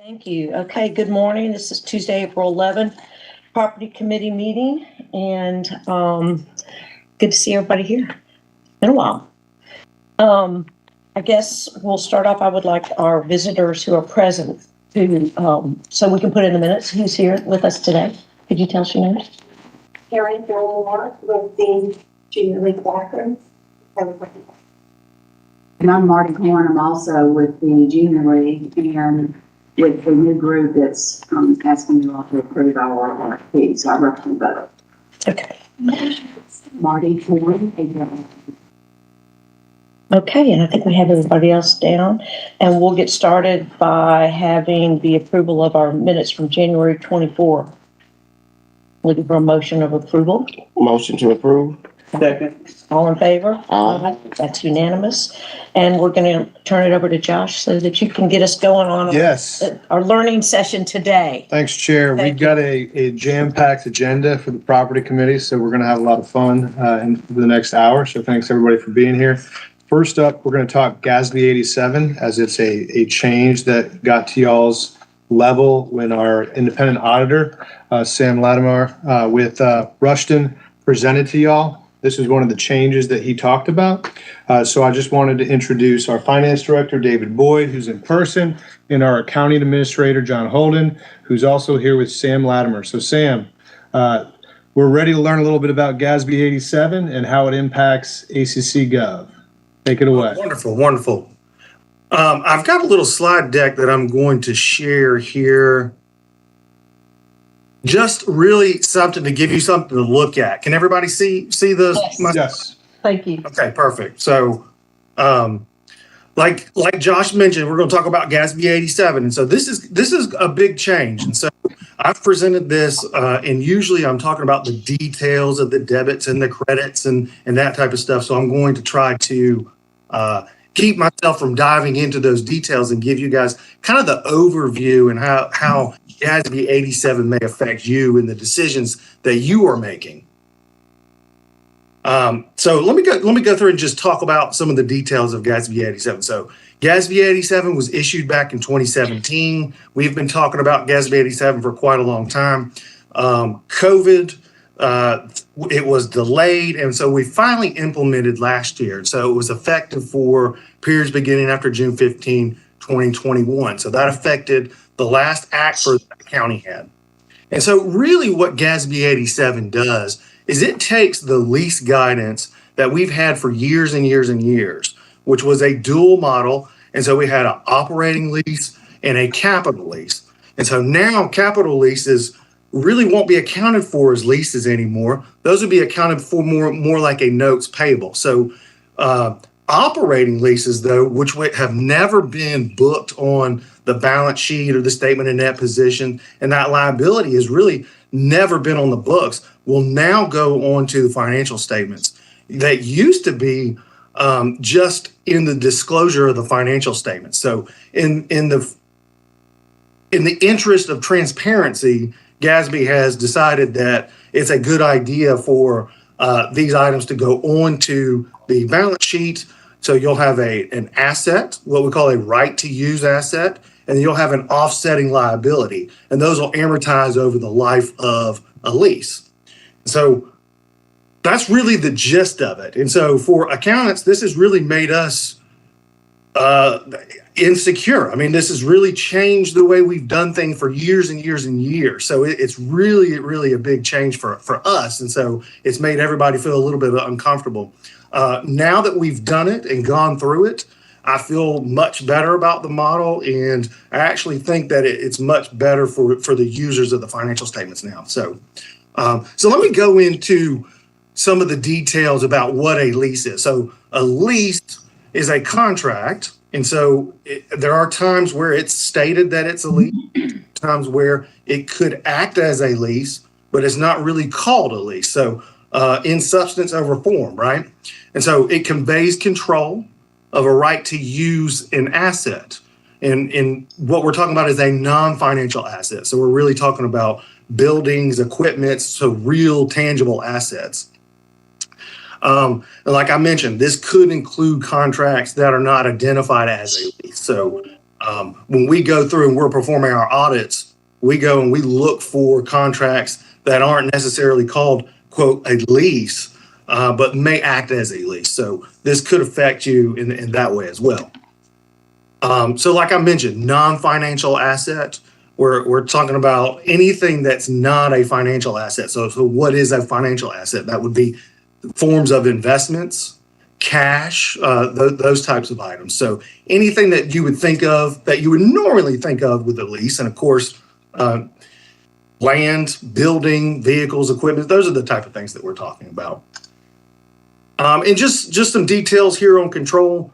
Thank you. Okay, good morning. This is Tuesday, April 11th, Property Committee meeting, and good to see everybody here. Been a while. I guess we'll start off. I would like our visitors who are present to, so we can put in the minutes who's here with us today. Could you tell us your names? Karen Moore with the Junior League Backroom. And I'm Marty Horn. I'm also with the Junior League and with the new group that's asking you all to approve our RFP. So I represent both. Okay. Marty Horn. Okay, and I think we have everybody else down, and we'll get started by having the approval of our minutes from January 24. Looking for a motion of approval. Motion to approve. Second. All in favor? Aye. That's unanimous. And we're going to turn it over to Josh so that you can get us going on Yes. our learning session today. Thanks, Chair. Thank We've got a jam-packed agenda for the property committee, so we're going to have a lot of fun in the next hour. So thanks everybody for being here. First up, we're going to talk GASB 87 as it's a change that got to y'all's level when our independent auditor, Sam Latimer, with Rushton presented to y'all. This is one of the changes that he talked about. So I just wanted to introduce our finance director, David Boyd, who's in person, and our accounting administrator, John Holden, who's also here with Sam Latimer. So Sam, we're ready to learn a little bit about GASB 87 and how it impacts ACC Gov. Take it away. Wonderful, wonderful. I've got a little slide deck that I'm going to share here. Just really something to give you something to look at. Can everybody see the? Yes. Yes. Thank you. Okay, perfect. So, like Josh mentioned, we're going to talk about GASB 87, and so this is a big change. And so I've presented this, and usually I'm talking about the details of the debits and the credits and that type of stuff. So I'm going to try to keep myself from diving into those details and give you guys kind of the overview and how GASB 87 may affect you in the decisions that you are making. So let me go through and just talk about some of the details of GASB 87. So GASB 87 was issued back in 2017. We've been talking about GASB 87 for quite a long time. COVID, it was delayed, and so we finally implemented last year. So it was effective for periods beginning after June 15, 2021. So that affected the last act for the county had. And so really what GASB 87 does is it takes the lease guidance that we've had for years and years and years, which was a dual model. And so we had an operating lease and a capital lease. And so now capital leases really won't be accounted for as leases anymore. Those would be accounted for more like a notes payable. So operating leases, though, which have never been booked on the balance sheet or the statement of net position, and that liability has really never been on the books, will now go on to the financial statements. That used to be just in the disclosure of the financial statements. So in the interest of transparency, GASB has decided that it's a good idea for these items to go onto the balance sheet. So you'll have an asset, what we call a right to use asset, and you'll have an offsetting liability, and those will amortize over the life of a lease. So that's really the gist of it. And so for accountants, this has really made us insecure. I mean, this has really changed the way we've done things for years and years and years. So it's really a big change for us. And so it's made everybody feel a little bit uncomfortable. Now that we've done it and gone through it, I feel much better about the model. And I actually think that it's much better for the users of the financial statements now. So let me go into some of the details about what a lease is. So a lease is a contract. And so there are times where it's stated that it's a lease, times where it could act as a lease, but it's not really called a lease. So in substance over form, right? And so it conveys control of a right to use an asset. And what we're talking about is a non-financial asset. So we're really talking about buildings, equipment, so real tangible assets. Like I mentioned, this could include contracts that are not identified as a lease. So When we go through and we're performing our audits, we go and we look for contracts that aren't necessarily called, quote, a lease, but may act as a lease. So this could affect you in that way as well. So like I mentioned, non-financial asset, we're talking about anything that's not a financial asset. So what is a financial asset? That would be forms of investments, cash, those types of items. So anything that you would think of, that you would normally think of with a lease, and of course, land, building, vehicles, equipment, those are the type of things that we're talking about. And just some details here on control.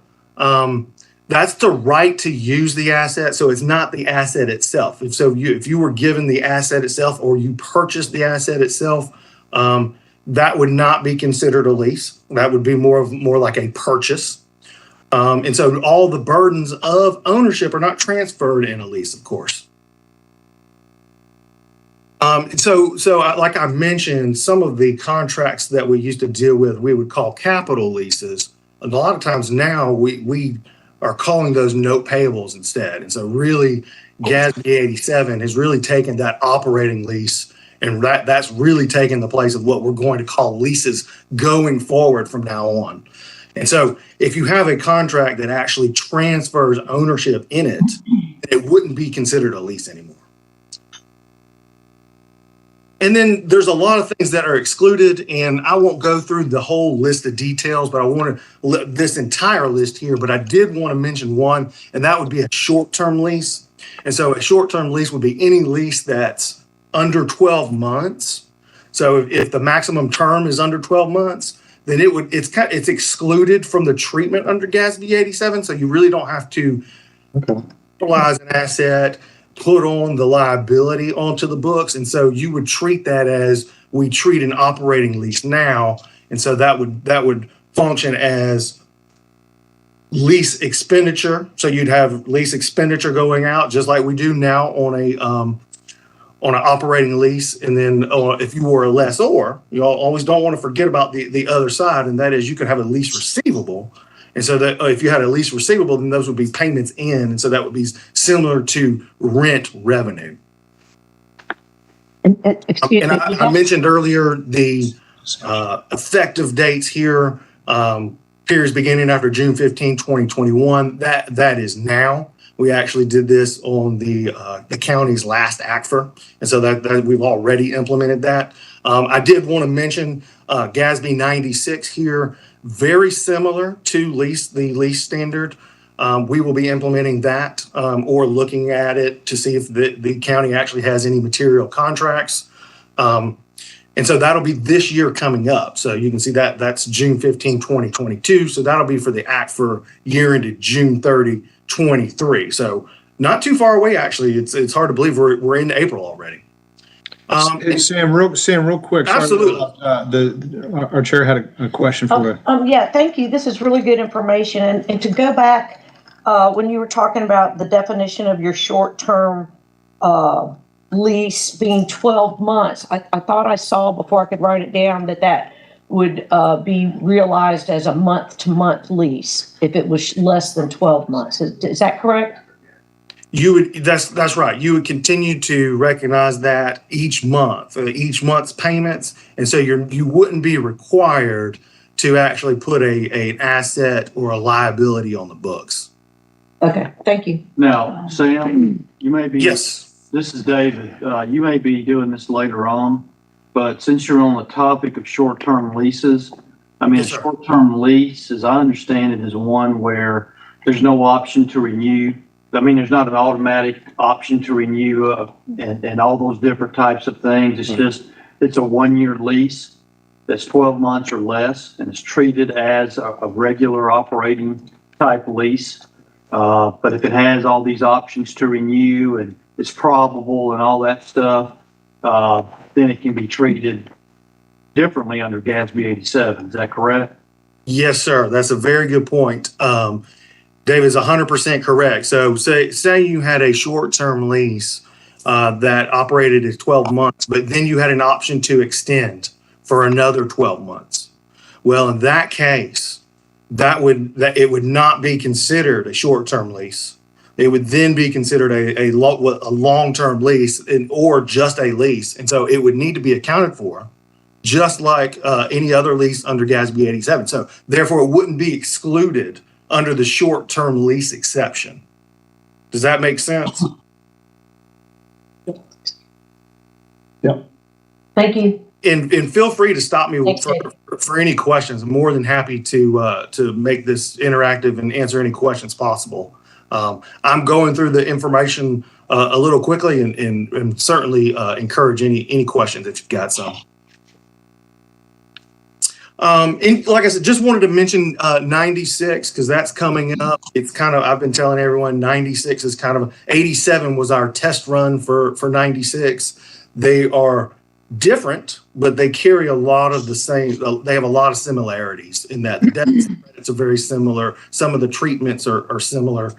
That's the right to use the asset. So it's not the asset itself. If you were given the asset itself or you purchased the asset itself, that would not be considered a lease. That would be more like a purchase. And so all the burdens of ownership are not transferred in a lease, of course. So like I mentioned, some of the contracts that we used to deal with, we would call capital leases. And a lot of times now we are calling those note payables instead. And so really GASB 87 has really taken that operating lease, and that's really taken the place of what we're going to call leases going forward from now on. And so if you have a contract that actually transfers ownership in it, it wouldn't be considered a lease anymore. And then there's a lot of things that are excluded, and I won't go through the whole list of details, but I want to this entire list here, but I did want to mention one, and that would be a short-term lease. And so a short-term lease would be any lease that's under 12 months. So if the maximum term is under 12 months, then it's excluded from the treatment under GASB 87. So you really don't have to utilize an asset, put on the liability onto the books. And so you would treat that as we treat an operating lease now. And so that would function as lease expenditure. So you'd have lease expenditure going out just like we do now on an operating lease. And then if you were a lessor, you always don't want to forget about the other side. And that is you could have a lease receivable. And so that if you had a lease receivable, then those would be payments in. And so that would be similar to rent revenue. And I mentioned earlier the effective dates here, periods beginning after June 15, 2021. That is now. We actually did this on the county's last ACFR. And so that we've already implemented that. I did want to mention GASB 96 here. Very similar to the lease standard. We will be implementing that or looking at it to see if the county actually has any material contracts. And so that'll be this year coming up. So you can see that's June 15, 2022. So that'll be for the act for year ended June 30, 23. So not too far away, actually. It's hard to believe we're in April already. Sam, real quick. Absolutely. Our chair had a question for you. Yeah, thank you. This is really good information. And to go back, when you were talking about the definition of your short-term lease being 12 months, I thought I saw before I could write it down that would be realized as a month-to-month lease if it was less than 12 months. Is that correct? That's right. You would continue to recognize that each month's payments, and so you wouldn't be required to actually put an asset or a liability on the books. Okay, thank you. Now, Sam, you may be. Yes. This is David. You may be doing this later on, but since you're on the topic of short-term leases, I mean, Yes, a short-term lease, as I understand it, is one where there's no option to renew. I mean, there's not an automatic option to renew and all those different types of things. It's just, it's a 1-year lease that's 12 months or less, and it's treated as a regular operating type lease. But if it has all these options to renew and it's probable and all that stuff, then it can be treated differently under GASB 87. Is that correct? Yes, sir. That's a very good point. David's 100% correct. So say you had a short-term lease that operated as 12 months, but then you had an option to extend for another 12 months. Well, in that case, it would not be considered a short-term lease, it would then be considered a long-term lease or just a lease. And so it would need to be accounted for just like any other lease under GASB 87. So therefore, it wouldn't be excluded under the short-term lease exception. Does that make sense? Thank you. And feel free to stop me Thanks, for any questions. I'm more than happy to make this interactive and answer any questions possible. I'm going through the information a little quickly and certainly encourage any questions that you've got some. And like I said, just wanted to mention 96 because that's coming up. It's kind of, I've been telling everyone 96 is kind of, 87 was our test run for 96. They are different, but they carry a lot of the same, they have a lot of similarities in that the debits and credits are very similar. Some of the treatments are similar.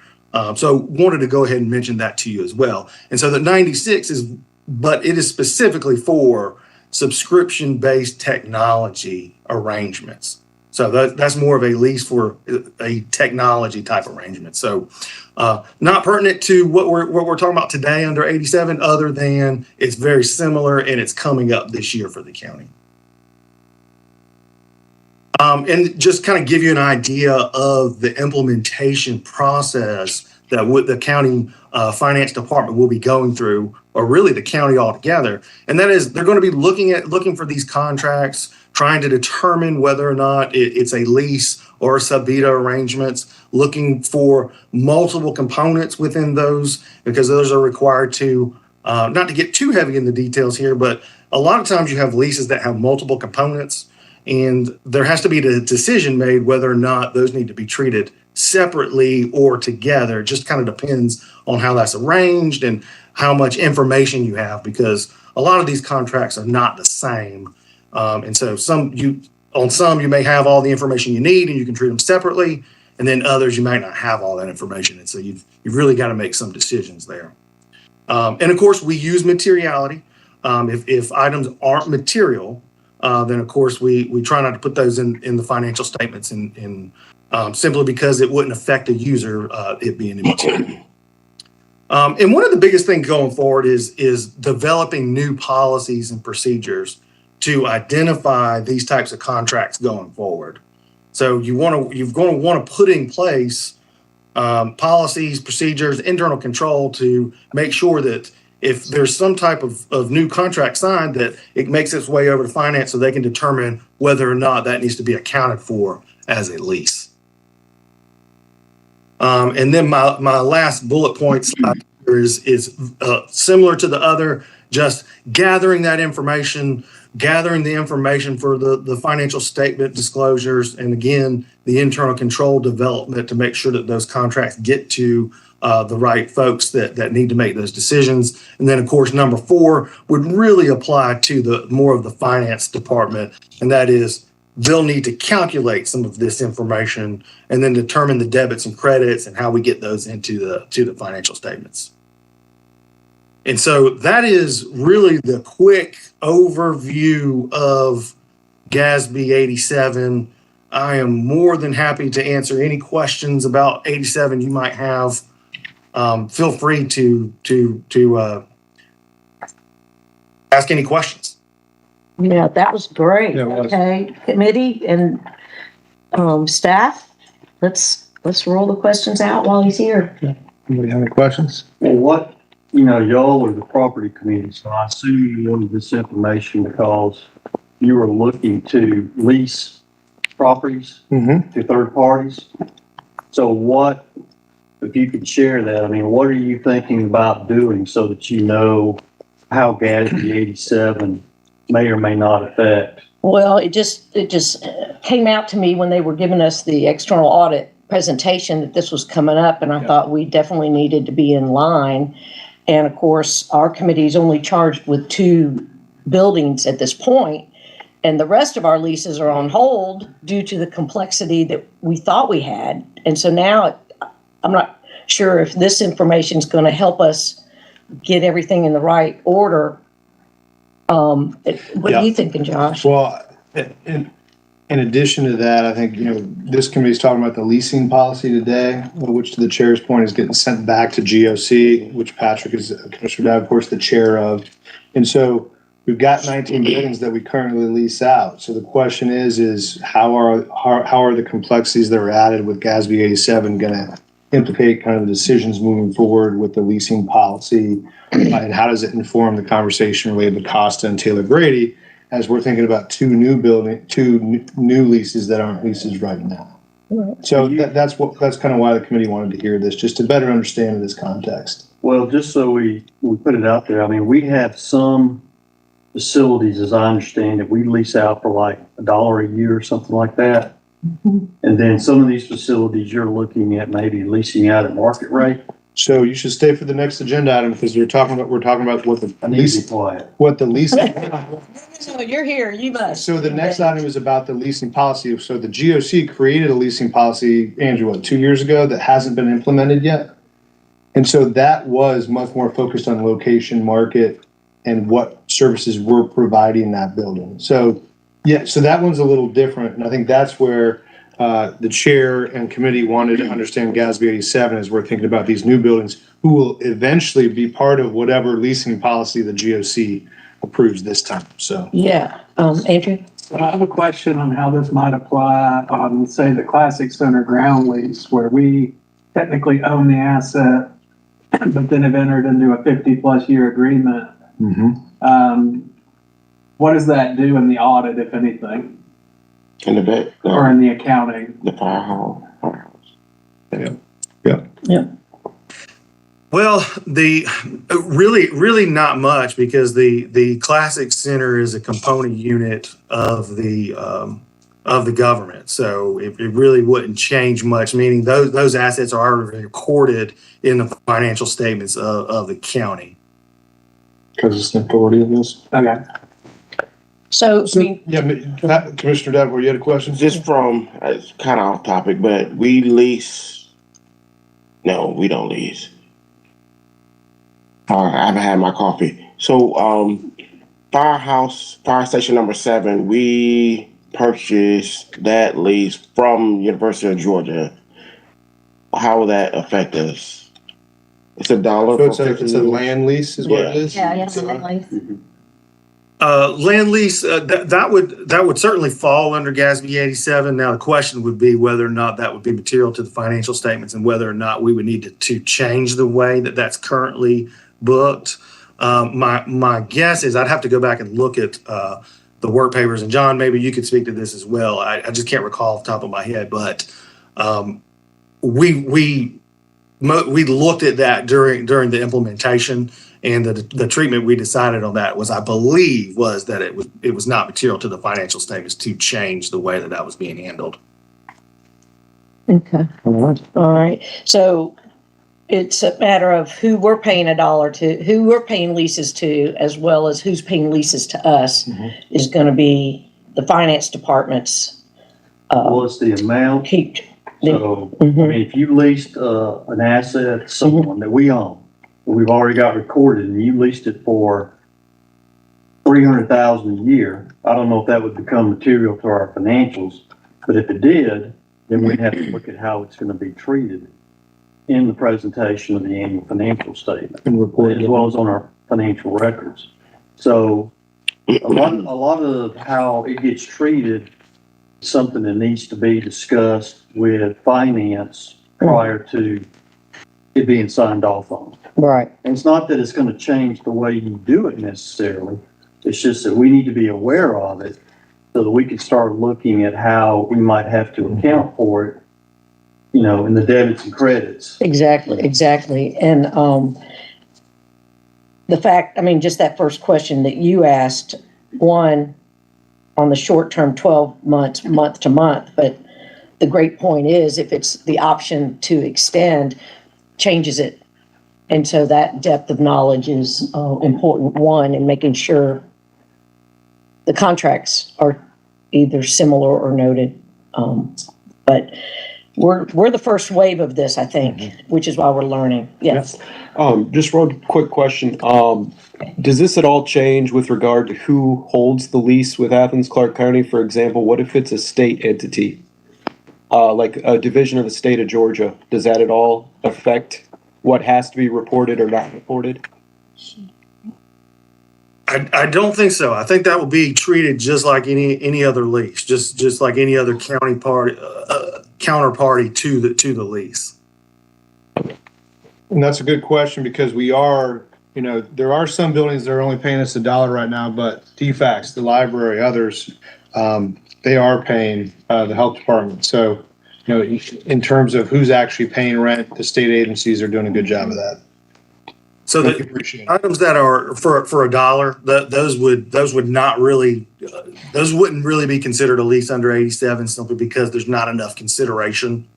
So wanted to go ahead and mention that to you as well. And so the 96 is, but it is specifically for subscription-based technology arrangements. So that's more of a lease for a technology type arrangement. So not pertinent to what we're talking about today under 87, other than it's very similar and it's coming up this year for the county. And just kind of give you an idea of the implementation process that the county finance department will be going through, or really the county altogether. And that is, they're going to be looking for these contracts, trying to determine whether or not it's a lease or a sub-beta arrangements, looking for multiple components within those, because those are required to, not to get too heavy in the details here, but a lot of times you have leases that have multiple components, and there has to be the decision made whether or not those need to be treated separately or together. It just kind of depends on how that's arranged and how much information you have, because a lot of these contracts are not the same. And so you may have all the information you need and you can treat them separately, and then others you might not have all that information. And so you've really got to make some decisions there. And of course, we use materiality. If items aren't material, then of course we try not to put those in the financial statements simply because it wouldn't affect the user, it being immaterial. And one of the biggest things going forward is developing new policies and procedures to identify these types of contracts going forward. So you're going to want to put in place policies, procedures, internal control to make sure that if there's some type of new contract signed, that it makes its way over to finance so they can determine whether or not that needs to be accounted for as a lease. And then my last bullet point slide here is similar to the other, just gathering the information for the financial statement disclosures, and again, the internal control development to make sure that those contracts get to the right folks that need to make those decisions. And then of course, number 4 would really apply to more of the finance department. And that is, they'll need to calculate some of this information and then determine the debits and credits and how we get those into the financial statements. And so that is really the quick overview of GASB 87. I am more than happy to answer any questions about 87 you might have. Feel free to ask any questions. Yeah, that was great. Yeah, it was. Okay, committee and staff, let's roll the questions out while he's here. Anybody have any questions? Well, y'all are the property committee, so I assume you wanted this information because you were looking to lease properties to third parties. So what, if you could share that, I mean, what are you thinking about doing so that you know how GASB 87 may or may not affect? Well, it just came out to me when they were giving us the external audit presentation that this was coming up, and I thought we definitely needed to be in line. And of course, our committee is only charged with 2 buildings at this point, and the rest of our leases are on hold due to the complexity that we thought we had. And so now I'm not sure if this information is going to help us get everything in the right order. What are you thinking, Josh? Well, and In addition to that, I think, this committee's talking about the leasing policy today, which to the chair's point is getting sent back to GOC, which Patrick is, Commissioner Davenport's the chair of. And so we've got 19 buildings that we currently lease out. So the question is how are the complexities that were added with GASB 87 going to implicate kind of the decisions moving forward with the leasing policy? And how does it inform the conversation related to Costa and Taylor Grady, as we're thinking about two new leases that aren't leases right now? So that's kind of why the committee wanted to hear this, just to better understand this context. Well, just so we put it out there, I mean, we have some facilities, as I understand it, we lease out for like $1 a year or something like that. And then some of these facilities you're looking at maybe leasing out at market rate. So you should stay for the next agenda item, because we're talking about what the lease. So you're here, you must. So the next item is about the leasing policy. So the GOC created a leasing policy, Andrew, 2 years ago, that hasn't been implemented yet. And so that was much more focused on location, market, and what services we're providing in that building. So so that one's a little different. And I think that's where the chair and committee wanted to understand GASB 87 as we're thinking about these new buildings, who will eventually be part of whatever leasing policy the GOC approves this time. So Yeah, Andrew? I have a question on how this might apply on, say, the Classic Center ground lease, where we technically own the asset, but then have entered into a 50-plus year agreement. What does that do in the audit, if anything, In the back, or in the accounting? the firehouse. Well, really not much, because the Classic Center is a component unit of the government. So it really wouldn't change much, meaning those assets are already recorded in the financial statements of the county. because it's an authority of this. Okay. So, Commissioner Davenport, you had a question? Just from, it's kind of off topic, but we lease. No, we don't lease. I haven't had my coffee. So, fire station number 7, we purchased that lease from University of Georgia. How will that affect us? It's $1. So it's a land lease is what it is? Land lease, that would certainly fall under GASB 87. Now, the question would be whether or not that would be material to the financial statements, and whether or not we would need to change the way that that's currently booked. My guess is I'd have to go back and look at the work papers, and John, maybe you could speak to this as well. I just can't recall off the top of my head, but we looked at that during the implementation. And the treatment we decided on that was, I believe, was that it was not material to the financial statements to change the way that was being handled. Okay. All right. So it's a matter of who we're paying $1 to, who we're paying leases to, as well as who's paying leases to us is going to be the finance department's. What's the amount? Heat. So, I mean, if you leased an asset to someone that we own, we've already got recorded, and you leased it for $300,000 a year, I don't know if that would become material to our financials, but if it did, then we'd have to look at how it's going to be treated in the presentation of the annual financial statement, as well as on our financial records. So a lot of how it gets treated is something that needs to be discussed with finance prior to it being signed off on. Right. And it's not that it's going to change the way you do it necessarily. It's just that we need to be aware of it so that we can start looking at how we might have to account for it, in the debits and credits. Exactly. And the fact, just that first question that you asked, one, on the short term, 12 months, month to month, but the great point is if it's the option to extend, changes it. And so that depth of knowledge is important, one, in making sure the contracts are either similar or noted. But we're the first wave of this, I think, which is why we're learning. Yes. Just real quick question. Does this at all change with regard to who holds the lease with Athens-Clarke County? For example, what if it's a state entity, like a division of the state of Georgia? Does that at all affect what has to be reported or not reported? I don't think so. I think that will be treated just like any other lease, just like any other counterparty to the lease. And that's a good question because we are, there are some buildings that are only paying us $1 right now, but DFACS, the library, others, they are paying the health department. So, in terms of who's actually paying rent, the state agencies are doing a good job of that. So Thank the you, appreciate it. items that are for $1, those would not really, those wouldn't really be considered a lease under 87 simply because there's not enough consideration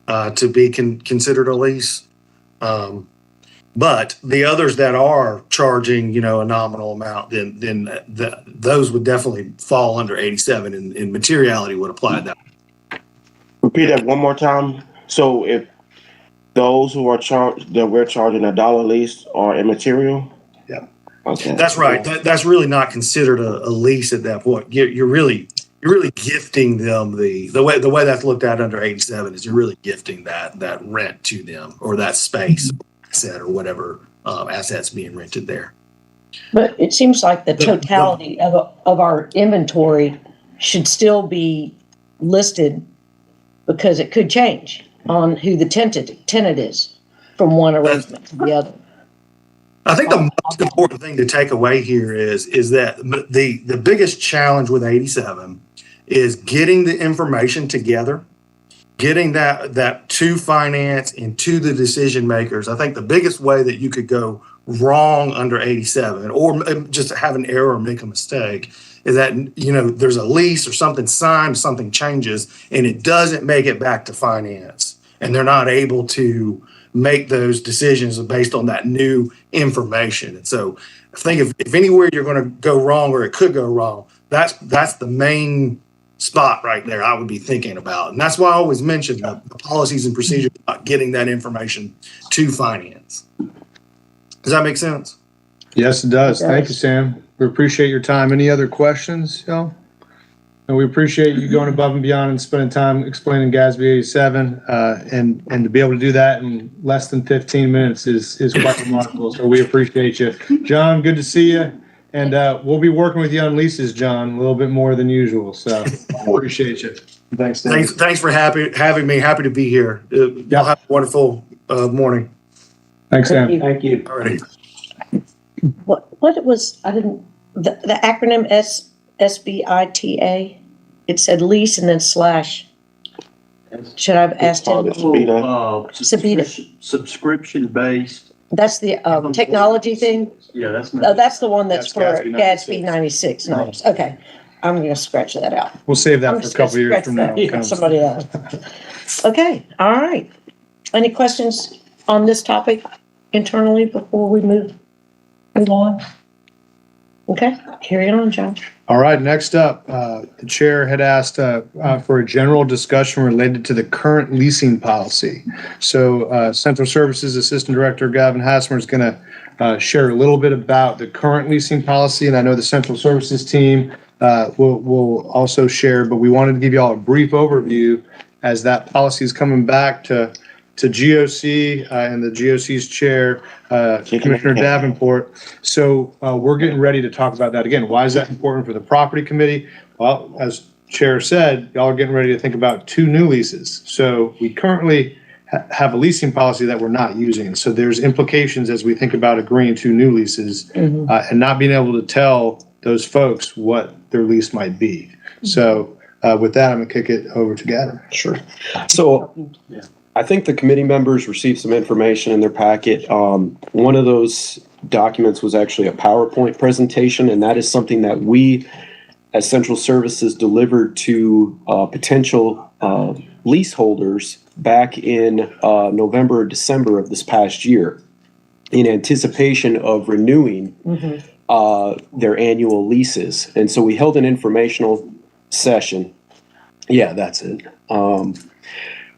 to be considered a lease. But the others that are charging, a nominal amount, then those would definitely fall under 87 and materiality would apply to that. Repeat that one more time. So if those who are charged, that we're charging $1 lease are immaterial? Yeah. Okay. That's right. That's really not considered a lease at that point. You're really gifting them the way that's looked at under 87 is you're really gifting that rent to them or that space asset or whatever assets being rented there. But it seems like the totality of our inventory should still be listed because it could change on who the tenant is from one arrangement to the other. I think the most important thing to take away here is that the biggest challenge with 87 is getting the information together, getting that to finance and to the decision makers. I think the biggest way that you could go wrong under 87 or just have an error or make a mistake is that, there's a lease or something signed, something changes, and it doesn't make it back to finance. And they're not able to make those decisions based on that new information. And so I think if anywhere you're going to go wrong or it could go wrong, that's the main spot right there I would be thinking about. And that's why I always mention the policies and procedures about getting that information to finance. Does that make sense? Yes, it does. Thank you, Sam. We appreciate your time. Any other questions, y'all? And we appreciate you going above and beyond and spending time explaining GASB 87. And to be able to do that in less than 15 minutes is quite remarkable. So we appreciate you. John, good to see you. And we'll be working with you on leases, John, a little bit more than usual. So appreciate you. Thanks, Dan. Thanks for having me. Happy to be here. Y'all have a wonderful morning. Thanks, Sam. Thank you. All right. What it was, the acronym SBITA, it said lease and then slash. Should I have asked him? Subscription based. That's the technology thing? Yeah, that's That's the one that's That's for GASB GASB 96. Nice. Okay. I'm going to scratch that out. We'll save that I'm for a just gonna couple years scratch from now. that for somebody else. Okay. All right. Any questions on this topic internally before we move on? Okay. Carry it on, John. All right, next up, the chair had asked for a general discussion related to the current leasing policy. So Central Services Assistant Director Gavin Hassmer is going to share a little bit about the current leasing policy, and I know the Central Services team will also share, but we wanted to give you all a brief overview as that policy is coming back to GOC and the GOC's chair, Commissioner Davenport. So we're getting ready to talk about that again. Why is that important for the property committee? Well, as chair said, y'all are getting ready to think about 2 new leases. So we currently have a leasing policy that we're not using. So there's implications as we think about agreeing to new leases and not being able to tell those folks what their lease might be. So with that, I'm gonna kick it over to Gavin. Sure. So I think the committee members received some information in their packet. One of those documents was actually a PowerPoint presentation, and that is something that we, as Central Services, delivered to potential leaseholders back in November or December of this past year in anticipation of renewing their annual leases. And so we held an informational session. Yeah, that's it.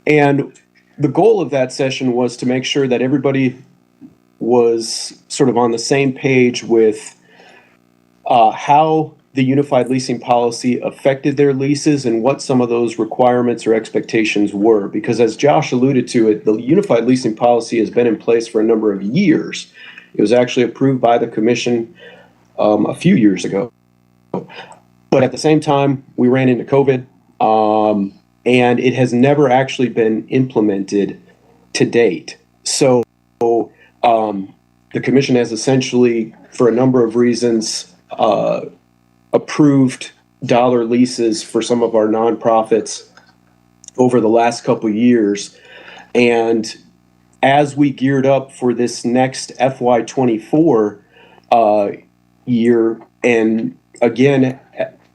And the goal of that session was to make sure that everybody was sort of on the same page with how the unified leasing policy affected their leases and what some of those requirements or expectations were. Because as Josh alluded to it, the unified leasing policy has been in place for a number of years. It was actually approved by the commission a few years ago. But at the same time, we ran into COVID, and it has never actually been implemented to date. So the commission has essentially, for a number of reasons, approved dollar leases for some of our nonprofits over the last couple of years. And as we geared up for this next FY24 year, and again,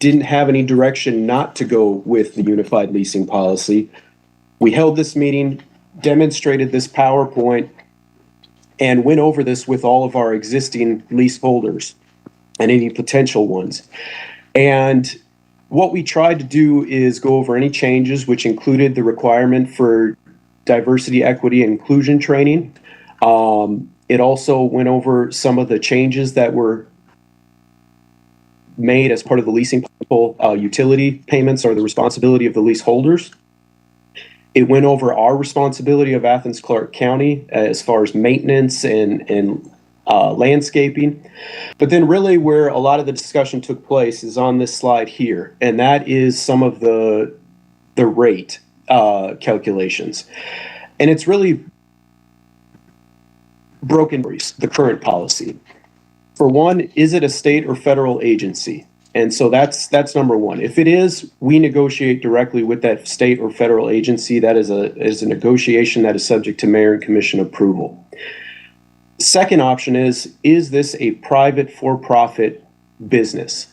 didn't have any direction not to go with the unified leasing policy, we held this meeting, demonstrated this PowerPoint, and went over this with all of our existing leaseholders and any potential ones. And what we tried to do is go over any changes, which included the requirement for diversity, equity, and inclusion training. It also went over some of the changes that were made as part of the leasing. Utility payments are the responsibility of the leaseholders. It went over our responsibility of Athens-Clarke County as far as maintenance and landscaping. But then really where a lot of the discussion took place is on this slide here, and that is some of the rate calculations. And it's really broken the current policy. For one, is it a state or federal agency? And so that's number one. If it is, we negotiate directly with that state or federal agency. That is a negotiation that is subject to mayor and commission approval. Second option is this a private for-profit business?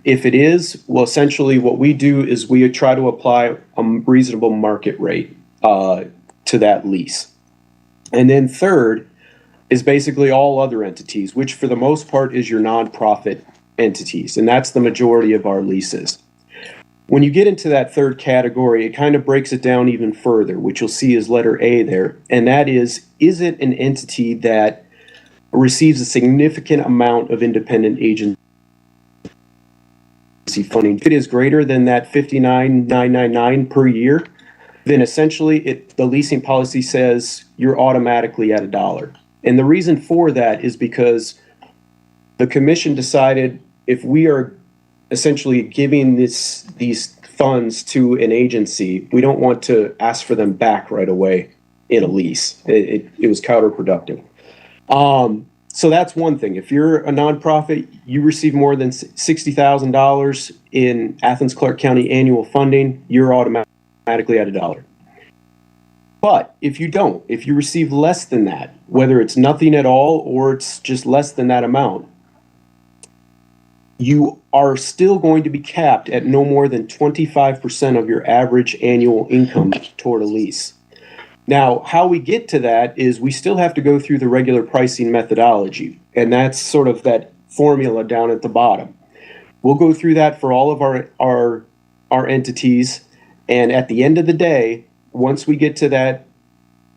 If it is, well, essentially what we do is we try to apply a reasonable market rate to that lease. And then third is basically all other entities, which for the most part is your nonprofit entities, and that's the majority of our leases. When you get into that third category, it kind of breaks it down even further, which you'll see is letter A there, and that is it an entity that receives a significant amount of independent agency funding? If it is greater than that $59,999 per year, then essentially the leasing policy says you're automatically at $1. And the reason for that is because the commission decided if we are essentially giving these funds to an agency, we don't want to ask for them back right away in a lease. It was counterproductive. So that's one thing. If you're a nonprofit, you receive more than $60,000 in Athens-Clarke County annual funding, you're automatically at $1. But if you don't, if you receive less than that, whether it's nothing at all or it's just less than that amount, you are still going to be capped at no more than 25% of your average annual income toward a lease. Now, how we get to that is we still have to go through the regular pricing methodology, and that's sort of that formula down at the bottom. We'll go through that for all of our entities, and at the end of the day, once we get to that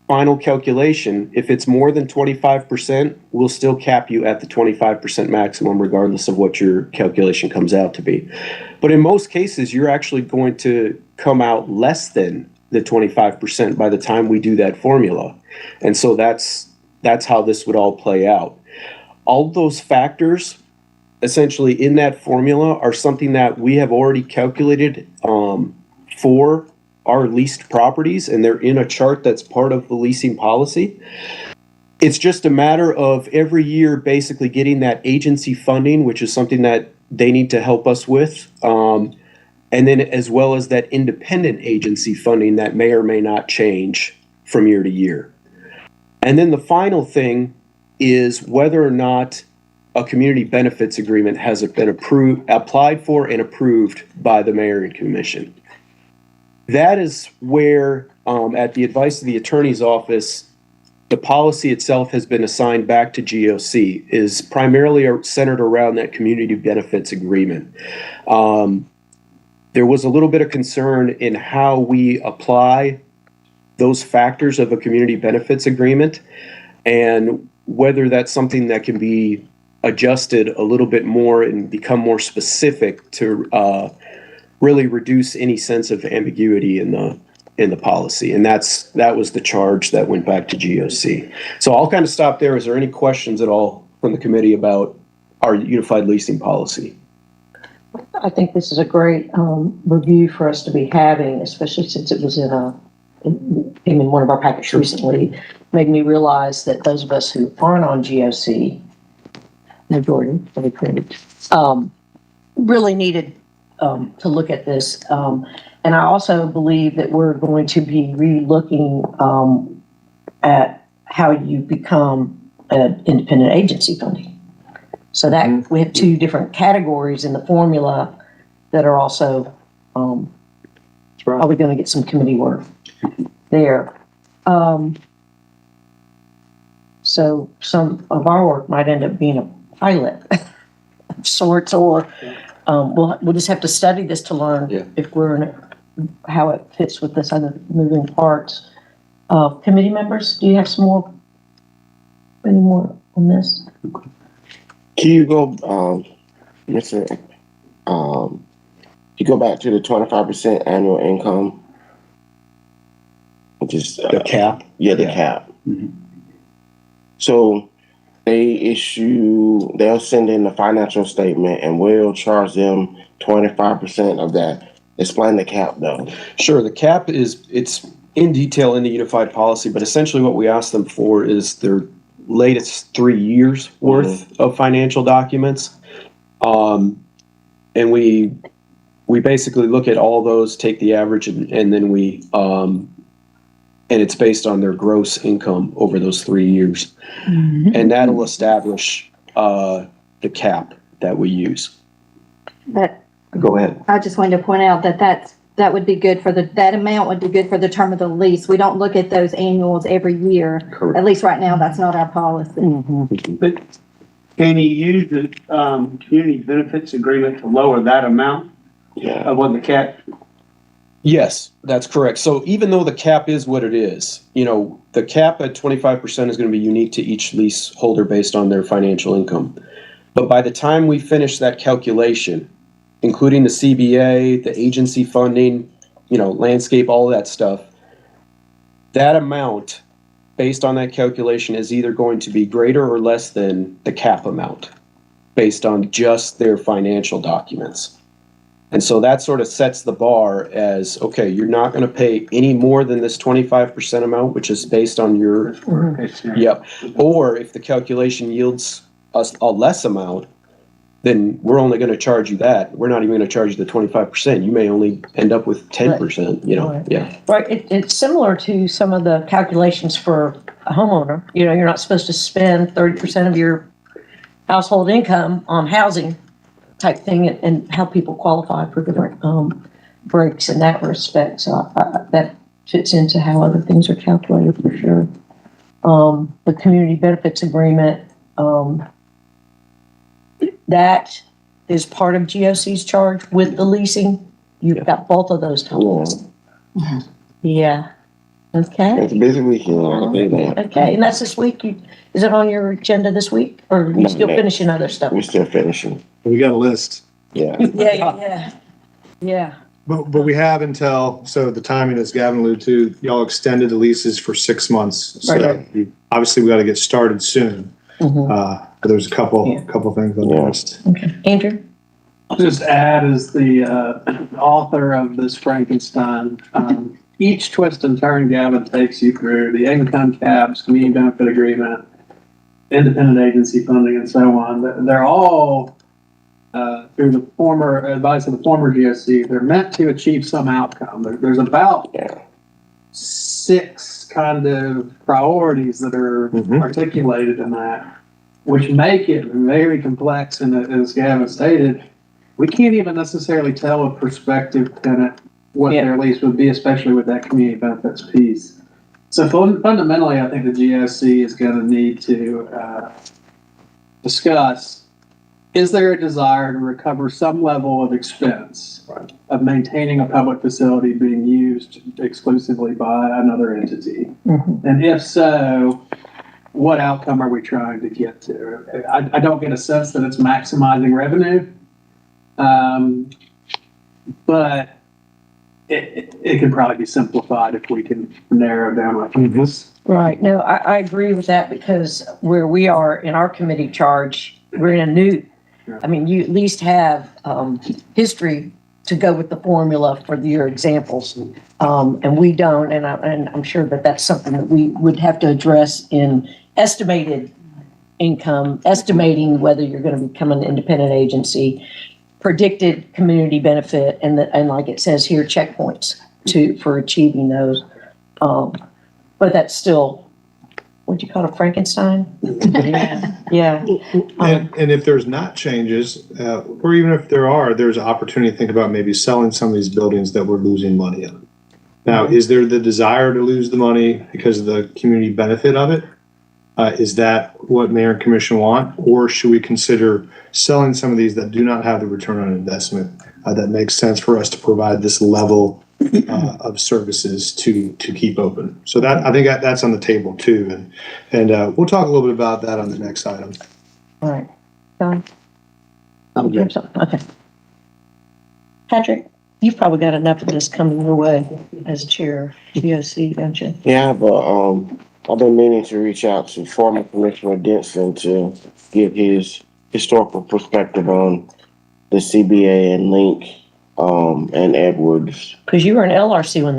final calculation, if it's more than 25%, we'll still cap you at the 25% maximum regardless of what your calculation comes out to be. But in most cases, you're actually going to come out less than the 25% by the time we do that formula. And so that's how this would all play out. All those factors essentially in that formula are something that we have already calculated for our leased properties, and they're in a chart that's part of the leasing policy. It's just a matter of every year basically getting that agency funding, which is something that they need to help us with, and then as well as that independent agency funding that may or may not change from year to year. And then the final thing is whether or not a community benefits agreement has been applied for and approved by the mayor and commission. That is where, at the advice of the attorney's office, the policy itself has been assigned back to GOC, is primarily centered around that community benefits agreement. There was a little bit of concern in how we apply those factors of a community benefits agreement. And whether that's something that can be adjusted a little bit more and become more specific to really reduce any sense of ambiguity in the policy. And that was the charge that went back to GOC. So I'll kind of stop there. Is there any questions at all from the committee about our unified leasing policy? I think this is a great review for us to be having, especially since it was in one of our packets recently. Made me realize that those of us who aren't on GOC, majority of the committee, really needed to look at this. And I also believe that we're going to be re-looking at how you become an independent agency funding. So that we have two different categories in the formula that are also probably going to get some committee work there. So some of our work might end up being a pilot of sorts, or we'll just have to study this to learn if we're in it, how it fits with this other moving parts. Committee members, do you have any more on this? Can you go, you go back to the 25% annual income? Just The cap? Yeah, the cap. Mm-hmm. So they'll send in the financial statement and we'll charge them 25% of that. Explain the cap though. Sure. The cap it's in detail in the unified policy, but essentially what we ask them for is their latest 3 years worth of financial documents. And we basically look at all those, take the average, and then and it's based on their gross income over those 3 years. Mm-hmm. And that'll establish the cap that we use. Go ahead. I just wanted to point out that would be good for that amount would be good for the term of the lease. We don't look at those annuals every year. Correct. At least right now, that's not our policy. Mm-hmm. But can you use the community benefits agreement to lower that amount of what the cap? Yes, that's correct. So even though the cap is what it is, the cap at 25% is going to be unique to each leaseholder based on their financial income. But by the time we finish that calculation, including the CBA, the agency funding, landscape, all of that stuff, that amount based on that calculation is either going to be greater or less than the cap amount based on just their financial documents. And so that sort of sets the bar as, okay, you're not going to pay any more than this 25% amount, which is based on your, or if the calculation yields us a less amount, then we're only going to charge you that. We're not even going to charge you the 25%. You may only end up with 10%, Right. It's similar to some of the calculations for a homeowner. You're not supposed to spend 30% of your household income on housing type thing, and how people qualify for different breaks in that respect. So that fits into how other things are calculated for sure. The community benefits agreement, that is part of GOC's charge with the leasing. You've got both of those totals. Yeah. Okay. It's basically, Okay, and that's this week. Is it on your agenda this week, or are you still finishing other stuff? We're still finishing. We got a list. Yeah. Yeah. But we have until, so the timing, as Gavin alluded to, y'all extended the leases for 6 months. So obviously we got to get started soon. But there's a couple things on the list. Okay. Andrew? I'll just add as the author of this Frankenstein, each twist and turn Gavin takes you through, the income caps, community benefit agreement, independent agency funding, and so on. They're all, through the former advice of the former GSC, they're meant to achieve some outcome. There's about 6 kind of priorities that are articulated in that, which make it very complex. And as Gavin stated, we can't even necessarily tell a prospective tenant what their lease would be, especially with that community benefits piece. So fundamentally, I think the GSC is going to need to discuss, is there a desire to recover some level of expense of maintaining a public facility being used exclusively by another entity? And if so, what outcome are we trying to get to? I don't get a sense that it's maximizing revenue. But it can probably be simplified if we can narrow down like this. Right. No, I agree with that because where we are in our committee charge, we're in a new, I mean, you at least have history to go with the formula for your examples. And we don't, and I'm sure that that's something that we would have to address in estimated income, estimating whether you're going to become an independent agency, predicted community benefit, and like it says here, checkpoints for achieving those. But that's still, what'd you call it, Frankenstein? Yeah. And if there's not changes, or even if there are, there's an opportunity to think about maybe selling some of these buildings that we're losing money on. Now, is there the desire to lose the money because of the community benefit of it? Is that what mayor and commission want? Or should we consider selling some of these that do not have the return on investment that makes sense for us to provide this level of services to keep open? So that, I think that's on the table too. And we'll talk a little bit about that on the next item. All right. Don? I'm good. Okay. Patrick, you've probably got enough of this coming your way as chair of VOC, don't you? Yeah, but I've been meaning to reach out to former Commissioner Denson to give his historical perspective on the CBA and Link and Edwards. Because you were in LRC when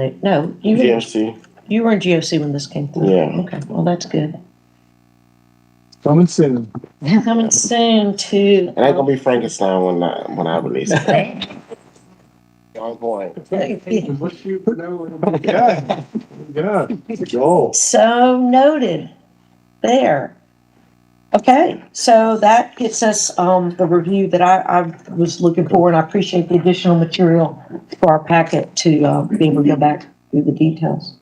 GFC. You were in GOC when this came through. Yeah. Okay, well, that's good. Coming soon. Coming soon to. It ain't gonna be Frankenstein when I release it. On point. Yeah. Good goal. So noted there. Okay, so that gets us the review that I was looking for, and I appreciate the additional material for our packet to be able to go back through the details.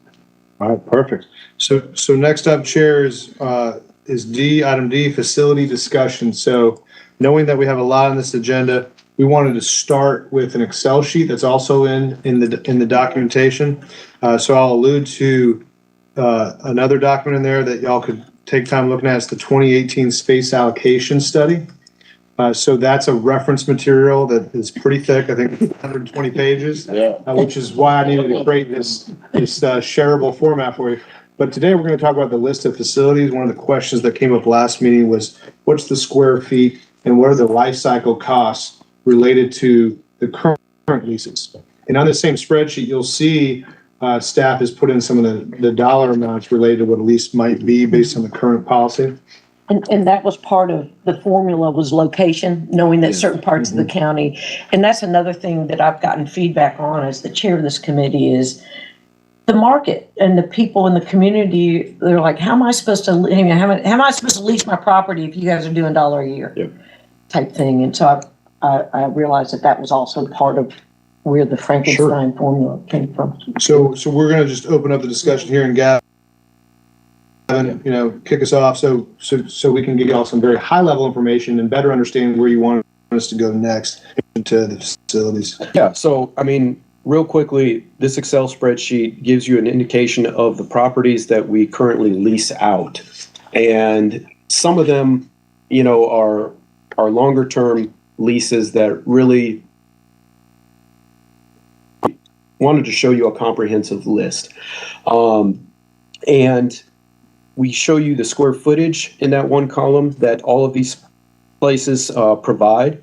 All right, perfect. So next up, Chair, is item D, facility discussion. So knowing that we have a lot on this agenda, we wanted to start with an Excel sheet that's also in the documentation. So I'll allude to another document in there that y'all could take time looking at. It's the 2018 space allocation study. So that's a reference material that is pretty thick. I think 120 pages, which is why I needed to create this shareable format for you. But today we're going to talk about the list of facilities. One of the questions that came up last meeting was, what's the square feet and what are the life cycle costs related to the current leases? And on the same spreadsheet, you'll see staff has put in some of the dollar amounts related to what a lease might be based on the current policy. And that was part of the formula, was location, knowing that certain parts of the county. And that's another thing that I've gotten feedback on as the chair of this committee is the market and the people in the community. They're like, how am I supposed to lease my property if you guys are doing $1 a year type thing? And so I realized that was also part of where the Frankenstein formula came from. So we're going to just open up the discussion here, and Gavin, kick us off so we can give y'all some very high level information and better understand where you want us to go next into the facilities. Yeah, so I mean, real quickly, this Excel spreadsheet gives you an indication of the properties that we currently lease out. And some of them, are longer term leases that really wanted to show you a comprehensive list. And we show you the square footage in that one column that all of these places provide.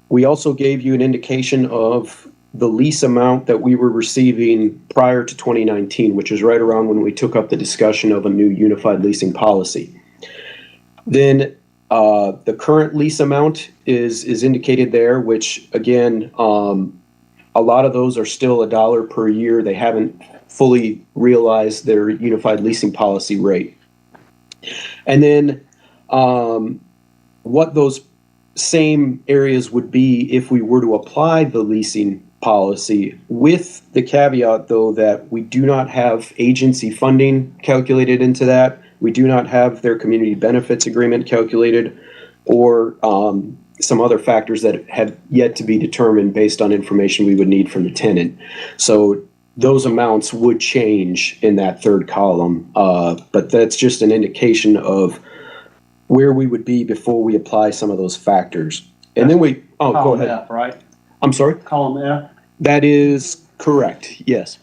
We also gave you an indication of the lease amount that we were receiving prior to 2019, which is right around when we took up the discussion of a new unified leasing policy. Then the current lease amount is indicated there, which again, a lot of those are still $1 per year. They haven't fully realized their unified leasing policy rate. And then what those same areas would be if we were to apply the leasing policy, with the caveat, though, that we do not have agency funding calculated into that. We do not have their community benefits agreement calculated, or some other factors that have yet to be determined based on information we would need from the tenant. So those amounts would change in that third column. But that's just an indication of where we would be before we apply some of those factors. And then go Column ahead. F, right? I'm sorry? Column F. That is correct, yes.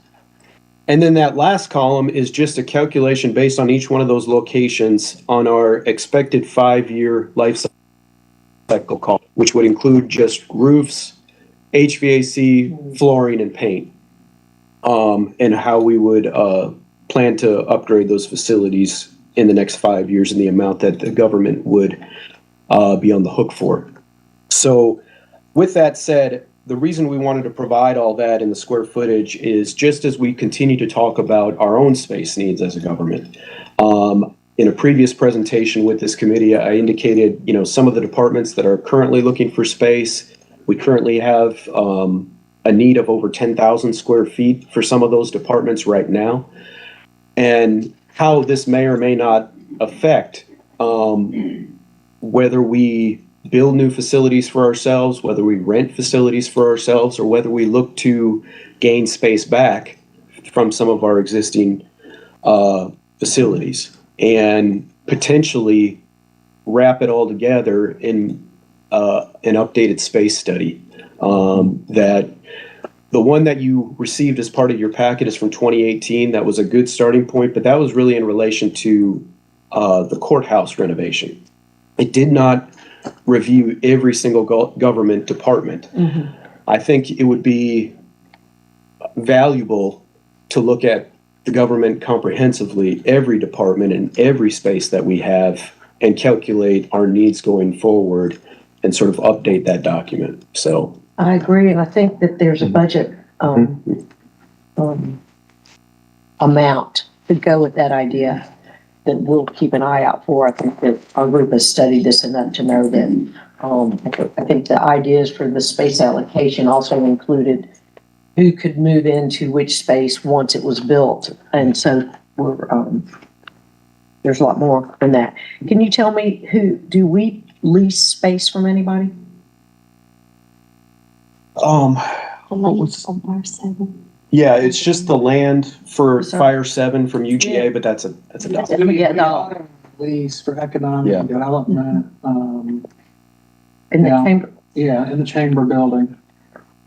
And then that last column is just a calculation based on each one of those locations on our expected 5-year life cycle cost, which would include just roofs, HVAC, flooring, and paint. And how we would plan to upgrade those facilities in the next 5 years and the amount that the government would be on the hook for. So with that said, the reason we wanted to provide all that in the square footage is just as we continue to talk about our own space needs as a government. In a previous presentation with this committee, I indicated, some of the departments that are currently looking for space. We currently have a need of over 10,000 square feet for some of those departments right now. And how this may or may not affect whether we build new facilities for ourselves, whether we rent facilities for ourselves, or whether we look to gain space back from some of our existing facilities and potentially wrap it all together in an updated space study. That the one that you received as part of your packet is from 2018. That was a good starting point, but that was really in relation to the courthouse renovation. It did not review every single government department. Mm-hmm. I think it would be valuable to look at the government comprehensively, every department and every space that we have, and calculate our needs going forward and sort of update that document. So I agree, and I think that there's a budget amount to go with that idea that we'll keep an eye out for. I think that our group has studied this enough to know that I think the ideas for the space allocation also included who could move into which space once it was built, and so there's a lot more than that. Can you tell me, do we lease space from anybody? Yeah, it's just the land for Fire 7 from UGA, but that's a Lease for economic development, in the chamber. Yeah, in the chamber building.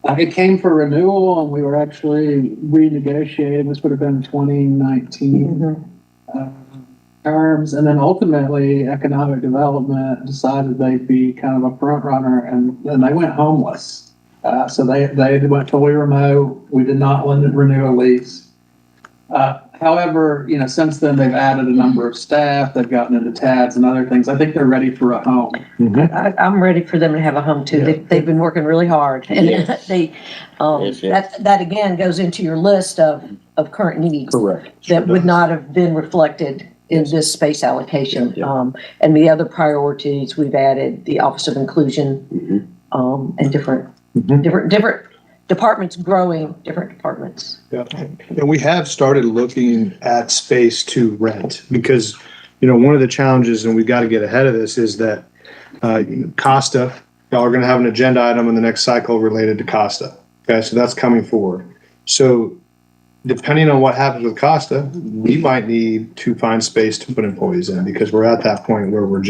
It came for renewal and we were actually renegotiating. This would have been 2019 terms. And then ultimately economic development decided they'd be kind of a front runner and they went homeless. So they went fully remote. We did not renew a lease. However, since then they've added a number of staff. They've gotten into TADs and other things. I think they're ready for a home. Mm-hmm. I'm ready for them to have a home too. Yeah. They've been working really hard, and that again goes into your list of current needs. Correct. That would not have been reflected in this space allocation. Yeah. And the other priorities we've added the Office of Inclusion, and different departments growing, different departments. Yeah, and we have started looking at space to rent because, one of the challenges, and we've got to get ahead of this, is that Costa, y'all are going to have an agenda item in the next cycle related to Costa. Okay, so that's coming forward. So depending on what happens with Costa, we might need to find space to put employees in because we're at that point where we're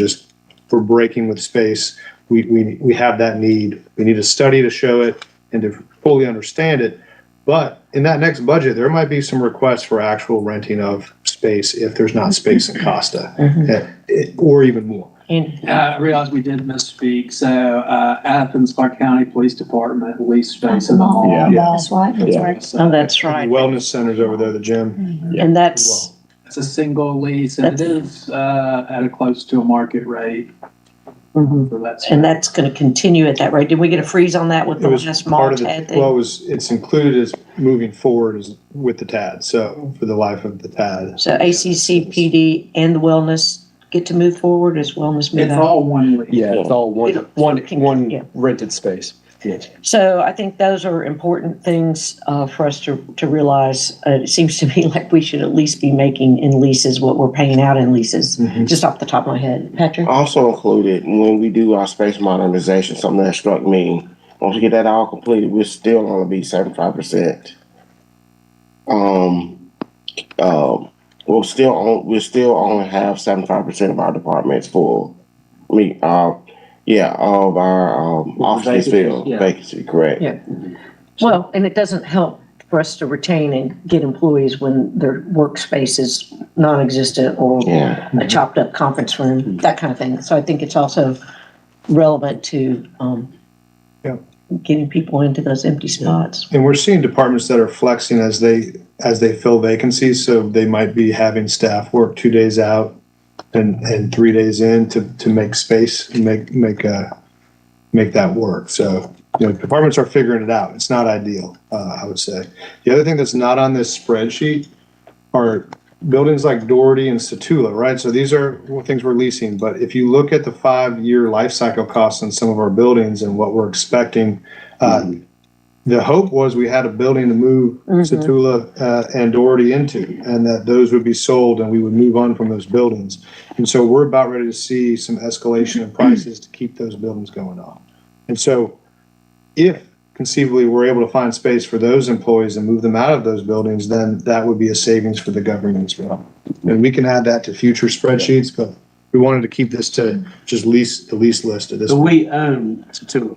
breaking with space. We have that need. We need a study to show it and to fully understand it. But in that next budget, there might be some requests for actual renting of space if there's not space in Costa, or even more. I realized we did misspeak. So Athens-Clarke County Police Department lease space in the mall. Yeah. That's right. That's right. So that's right. The wellness centers over there, the gym. And that's it's a single lease, and it is at a close to a market rate. For that and that's going to continue at that rate. Did we get a freeze on that with the last mall TAD thing? Well, it's included as moving forward with the TAD. So for the life of the TAD. So ACC, PD, and the wellness get to move forward as wellness move It's out? all one lease. Yeah, it's all one rented space. So I think those are important things for us to realize. It seems to me like we should at least be making in leases what we're paying out in leases, just off the top of my head. Patrick? Also included, when we do our space modernization, something that struck me, once we get that all completed, we're still going to be 75%. we'll still only have 75% of our departments full. All of our, offices filled, vacancy, correct. Yeah. Well, and it doesn't help for us to retain and get employees when their workspace is non-existent or a chopped up conference room, that kind of thing. So I think it's also relevant to, getting people into those empty spots. And we're seeing departments that are flexing as they fill vacancies. So they might be having staff work 2 days out and 3 days in to make space and make that work. So, departments are figuring it out. It's not ideal, I would say. The other thing that's not on this spreadsheet are buildings like Doherty and Satula, right? So these are things we're leasing. But if you look at the 5-year life cycle costs on some of our buildings and what we're expecting, the hope was we had a building to move Satula and Doherty into, and that those would be sold and we would move on from those buildings. And so we're about ready to see some escalation in prices to keep those buildings going on. And so if conceivably we're able to find space for those employees and move them out of those buildings, then that would be a savings for the government as well. And we can add that to future spreadsheets, but we wanted to keep this to just the lease list at this So point. we own Satula.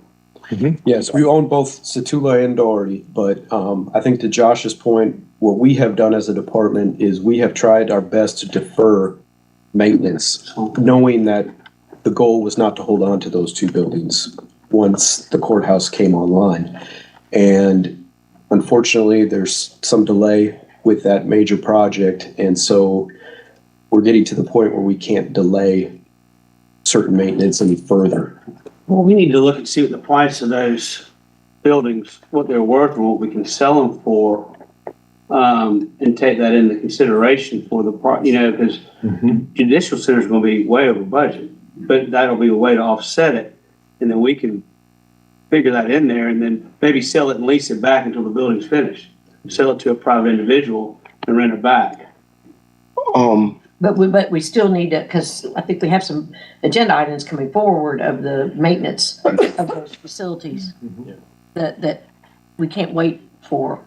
Yes, we own both Satula and Doherty, but I think to Josh's point, what we have done as a department is we have tried our best to defer maintenance, knowing that the goal was not to hold on to those two buildings once the courthouse came online. And unfortunately, there's some delay with that major project, and so we're getting to the point where we can't delay certain maintenance any further. Well, we need to look and see what the price of those buildings, what they're worth and what we can sell them for, and take that into consideration for the because judicial center is going to be way over budget, but that'll be a way to offset it. And then we can figure that in there and then maybe sell it and lease it back until the building's finished. Sell it to a private individual and rent it back. But we still need to, because I think we have some agenda items coming forward of the maintenance of those facilities that we can't wait for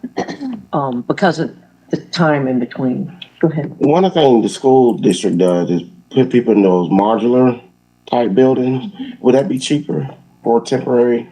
because of the time in between. Go ahead. One thing the school district does is put people in those modular type buildings. Would that be cheaper or temporary?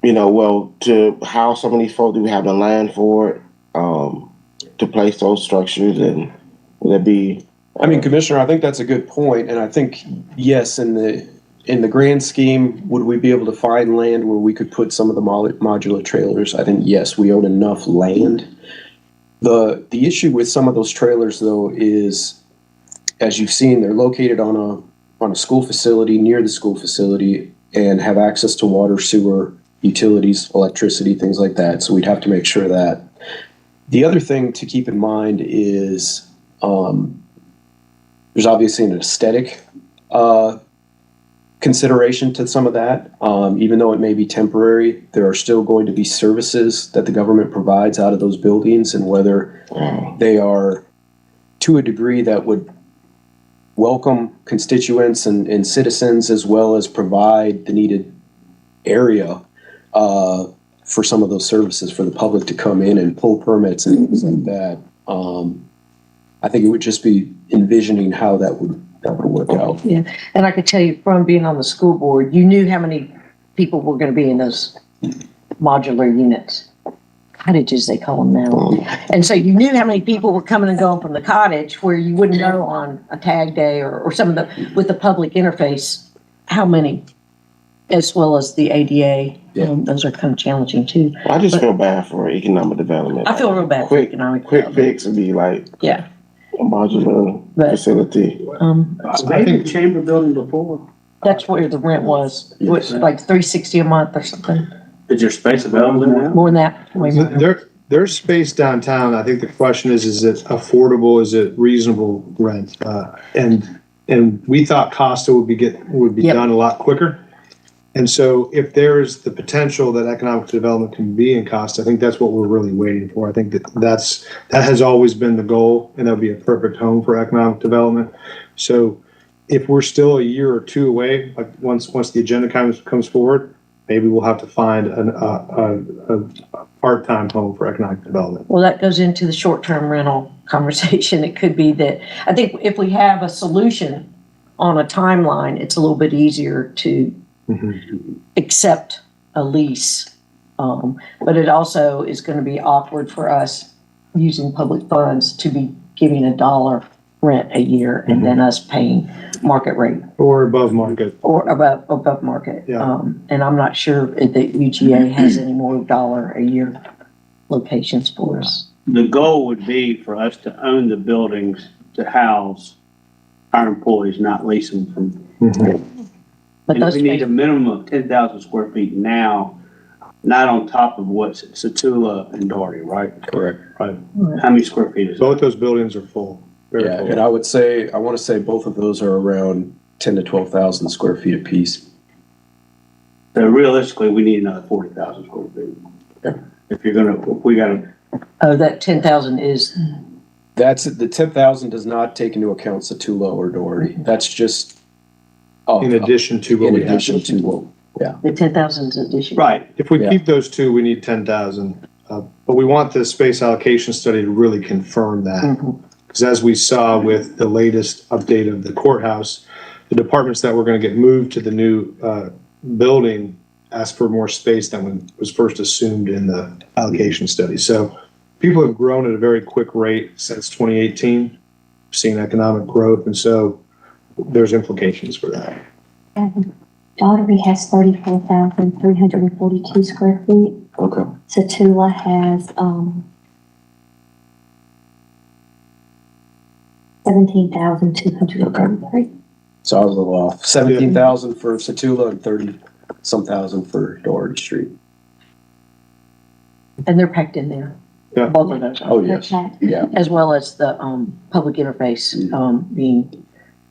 To house some of these folks, do we have the land for it, to place those structures, and would that be? I mean, Commissioner, I think that's a good point, and I think, yes, in the grand scheme, would we be able to find land where we could put some of the modular trailers? I think, yes, we own enough land. The issue with some of those trailers, though, is, as you've seen, they're located on a school facility, near the school facility, and have access to water, sewer, utilities, electricity, things like that. So we'd have to make sure that. The other thing to keep in mind is there's obviously an aesthetic consideration to some of that. Even though it may be temporary, there are still going to be services that the government provides out of those buildings, and whether they are to a degree that would welcome constituents and citizens, as well as provide the needed area for some of those services for the public to come in and pull permits and things like that. I think it would just be envisioning how that would work out. Yeah, and I could tell you from being on the school board, you knew how many people were going to be in those modular units. Cottages, they call them now. And so you knew how many people were coming and going from the cottage, where you wouldn't know on a tag day or some of with the public interface, how many, as well as the ADA. Those are kind of challenging too. I just feel bad for economic development. I feel real bad for economic development. Quick fix would be like a modular facility. I think the chamber building before. That's where the rent was, like $360 a month or something. Is there space available now? More than that. Way more. There's space downtown. I think the question is it affordable? Is it reasonable rent? And we thought Costa would be done a lot quicker. And so if there's the potential that economic development can be in Costa, I think that's what we're really waiting for. I think that has always been the goal, and that would be a perfect home for economic development. So if we're still a year or two away, like once the agenda comes forward, maybe we'll have to find a part-time home for economic development. Well, that goes into the short-term rental conversation. It could be that, I think if we have a solution on a timeline, it's a little bit easier to accept a lease. But it also is going to be awkward for us using public funds to be giving $1 rent a year and then us paying market rate. Or above market. Or above market. Yeah. And I'm not sure if the UGA has any more $1 a year locations for us. The goal would be for us to own the buildings to house our employees, not lease them from. But And those we need a minimum of 10,000 square feet now, not on top of what's Satula and Doherty, right? Correct. Right. How many square feet is Both that? those buildings are full. Very Yeah, full. and I want to say both of those are around 10 to 12,000 square feet apiece. So realistically, we need another 40,000 square feet. Yeah. If we gotta, Oh, that 10,000 is, That's, the 10,000 does not take into account Satula or Doherty. That's just. In addition to what In we have. addition to what, the 10,000 is addition. right, If we Yeah. keep those two, we need 10,000. But we want the space allocation study to really confirm that. Mhm. Because as we saw with the latest update of the courthouse, the departments that were going to get moved to the new building asked for more space than was first assumed in the allocation study. So people have grown at a very quick rate since 2018, seeing economic growth. And so there's implications for that. Daughtery has 34,342 square feet. okay. Satula has, 17,233. So I was a little off. 17,000 for Satula and 30-some thousand for Doherty Street. And they're packed in there. Yeah. Both of those are. Oh, yes. Okay. Yeah. As well as the public interface being,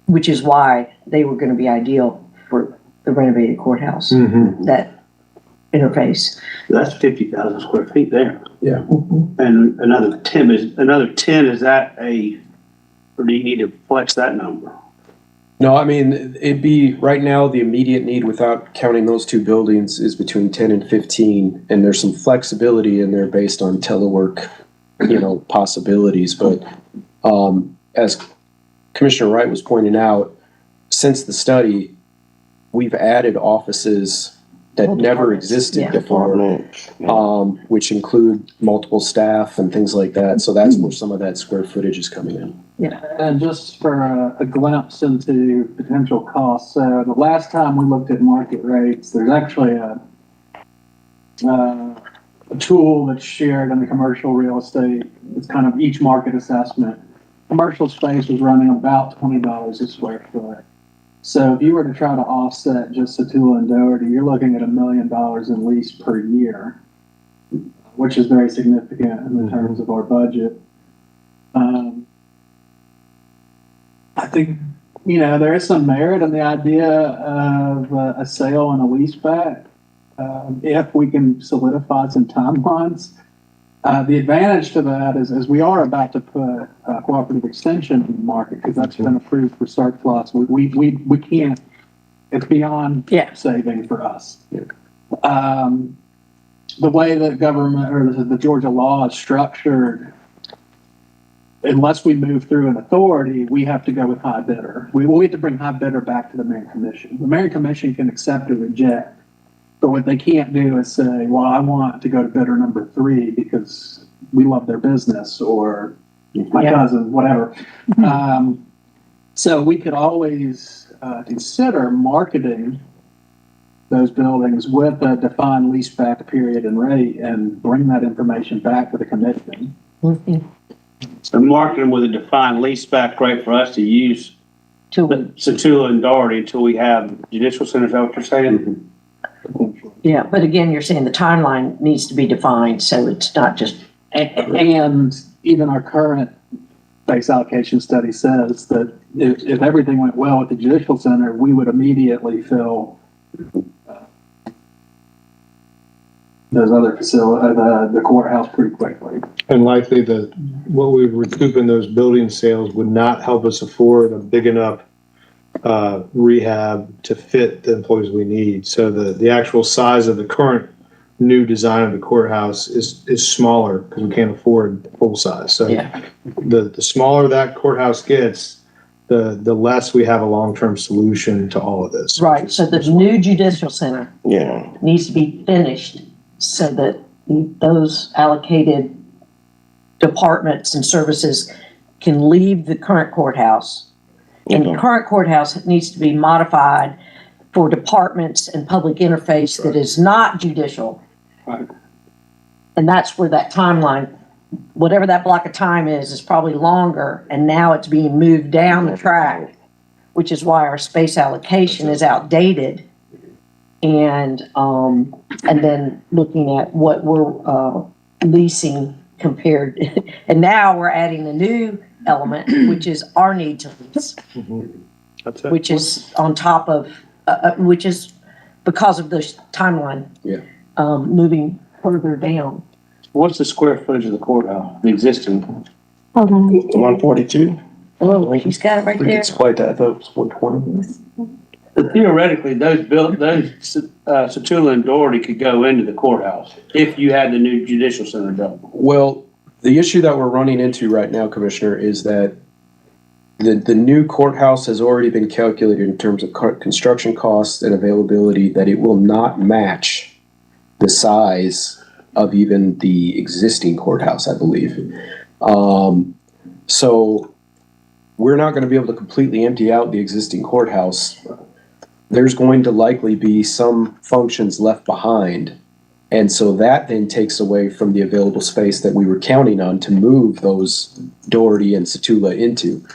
which is why they were going to be ideal for the renovated courthouse, that interface. that's 50,000 square feet there. Yeah. And another 10, is that or do you need to flex that number? No, I mean, it'd be, right now, the immediate need without counting those two buildings is between 10 and 15. And there's some flexibility in there based on telework, possibilities. But as Commissioner Wright was pointing out, since the study, we've added offices that never existed Yeah. before, Department. which include multiple staff and things like that. So that's where some of that square footage is coming in. And just for a glimpse into potential costs, so the last time we looked at market rates, there's actually a tool that's shared in the commercial real estate. It's kind of each market assessment. Commercial space was running about $20 a square foot. So if you were to try to offset just Satula and Doherty, you're looking at $1 million in lease per year, which is very significant in the terms of our budget. I think, there is some merit in the idea of a sale and a lease back, if we can solidify some timelines. The advantage to that is we are about to put a cooperative extension in the market because that's been approved for surplus. We can't, it's beyond saving for us. The way that government or the Georgia law is structured, unless we move through an authority, we have to go with high bidder. We have to bring high bidder back to the mayor commission. The mayor commission can accept or reject, but what they can't do is say, well, I want to go to bidder number 3 because we love their business or my cousin, whatever. So we could always consider marketing those buildings with a defined lease back period and rate and bring that information back to the commission. So marketing with a defined lease back rate for us to use Satula and Doherty until we have judicial centers, is that what you're saying? Yeah, but again, you're saying the timeline needs to be defined, so it's not just. And even our current base allocation study says that if everything went well with the judicial center, we would immediately fill those other facilities, the courthouse pretty quickly. And likely what we recoup in those building sales would not help us afford a big enough rehab to fit the employees we need. So the actual size of the current new design of the courthouse is smaller because we can't afford full size. So Yeah. the smaller that courthouse gets, the less we have a long-term solution to all of this. Right, so the new judicial center Yeah. needs to be finished so that those allocated departments and services can leave the current courthouse. And the current courthouse needs to be modified for departments and public interface that is not judicial. Right. And that's where that timeline, whatever that block of time is probably longer, and now it's being moved down the track, which is why our space allocation is outdated. And then looking at what we're leasing compared, and now we're adding a new element, which is our need to lease, That's it. which is on top of, which is because of the timeline. Yeah. Moving further down. What's the square footage of the courthouse, the existing? Hold on. 142? Oh, he's got it right there. quite that, though, it's 120. Theoretically, those Satula and Doherty could go into the courthouse if you had the new judicial center done. Well, the issue that we're running into right now, Commissioner, is that the new courthouse has already been calculated in terms of construction costs and availability, that it will not match the size of even the existing courthouse, I believe. So we're not going to be able to completely empty out the existing courthouse. There's going to likely be some functions left behind. And so that then takes away from the available space that we were counting on to move those Doherty and Satula into.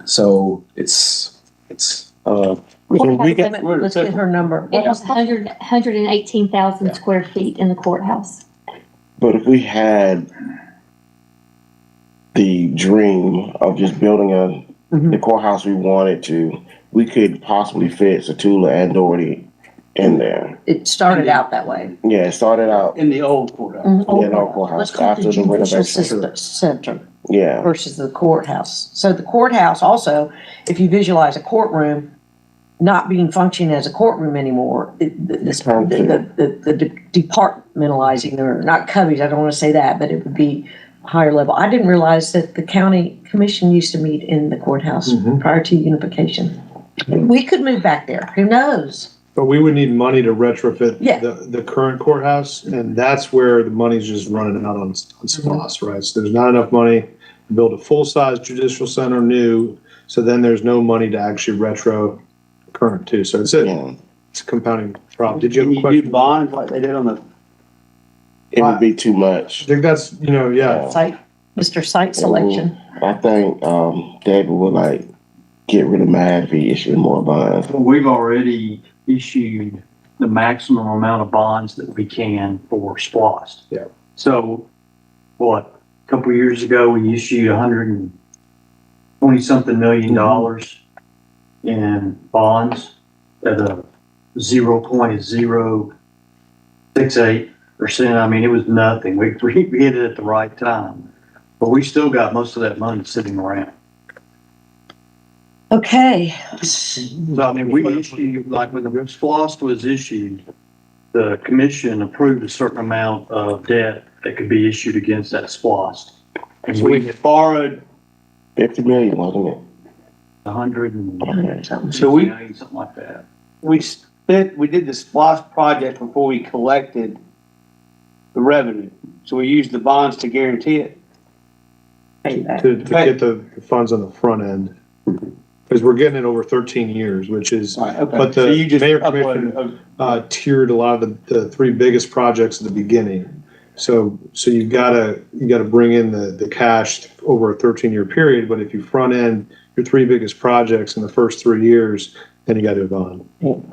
So it's We get, let's get her number. It has 118,000 square feet in the courthouse. But if we had the dream of just building the courthouse we wanted to, we could possibly fit Satula and Doherty in there. It started out that way. Yeah, it started out. In the old courthouse. Yeah, in our courthouse, Let's call it after the the judicial renovation. center Yeah, versus the courthouse. So the courthouse also, if you visualize a courtroom not being functioning as a courtroom anymore, the departmentalizing, or not cubbies, I don't want to say that, but it would be higher level. I didn't realize that the county commission used to meet in the courthouse prior to unification. We could move back there. Who knows? But we would need money to retrofit Yeah. the current courthouse, and that's where the money's just running out on SPOS, right? So there's not enough money to build a full-size judicial center new, so then there's no money to actually retro current too. So it's yeah. it's a compounding problem. Did you have Can a you question? do bonds like they did on the, It would be too I much. think that's, yeah. Site, Mr. Site Selection. I think David would get rid of mad if he issued more bonds. Well, we've already issued the maximum amount of bonds that we can for SPOS. Yeah. So, a couple years ago, we issued $120-something million in bonds at a 0.068%. I mean, it was nothing. We hit it at the right time, but we still got most of that money sitting around. Okay. So, I mean, we issued, when the SPOS was issued, the commission approved a certain amount of debt that could be issued against that SPOS. And so we borrowed, 50 million, wasn't it? 100 and Something. so we something like that. we did the SPOS project before we collected the revenue. So we used the bonds to guarantee it. To get the funds on the front end. Because we're getting it over 13 years, which is, Okay. but So the you just mayor uploaded commission tiered a lot of the three biggest projects at the beginning. So you gotta bring in the cash over a 13-year period, but if you front end your three biggest projects in the first 3 years, then you gotta do a bond.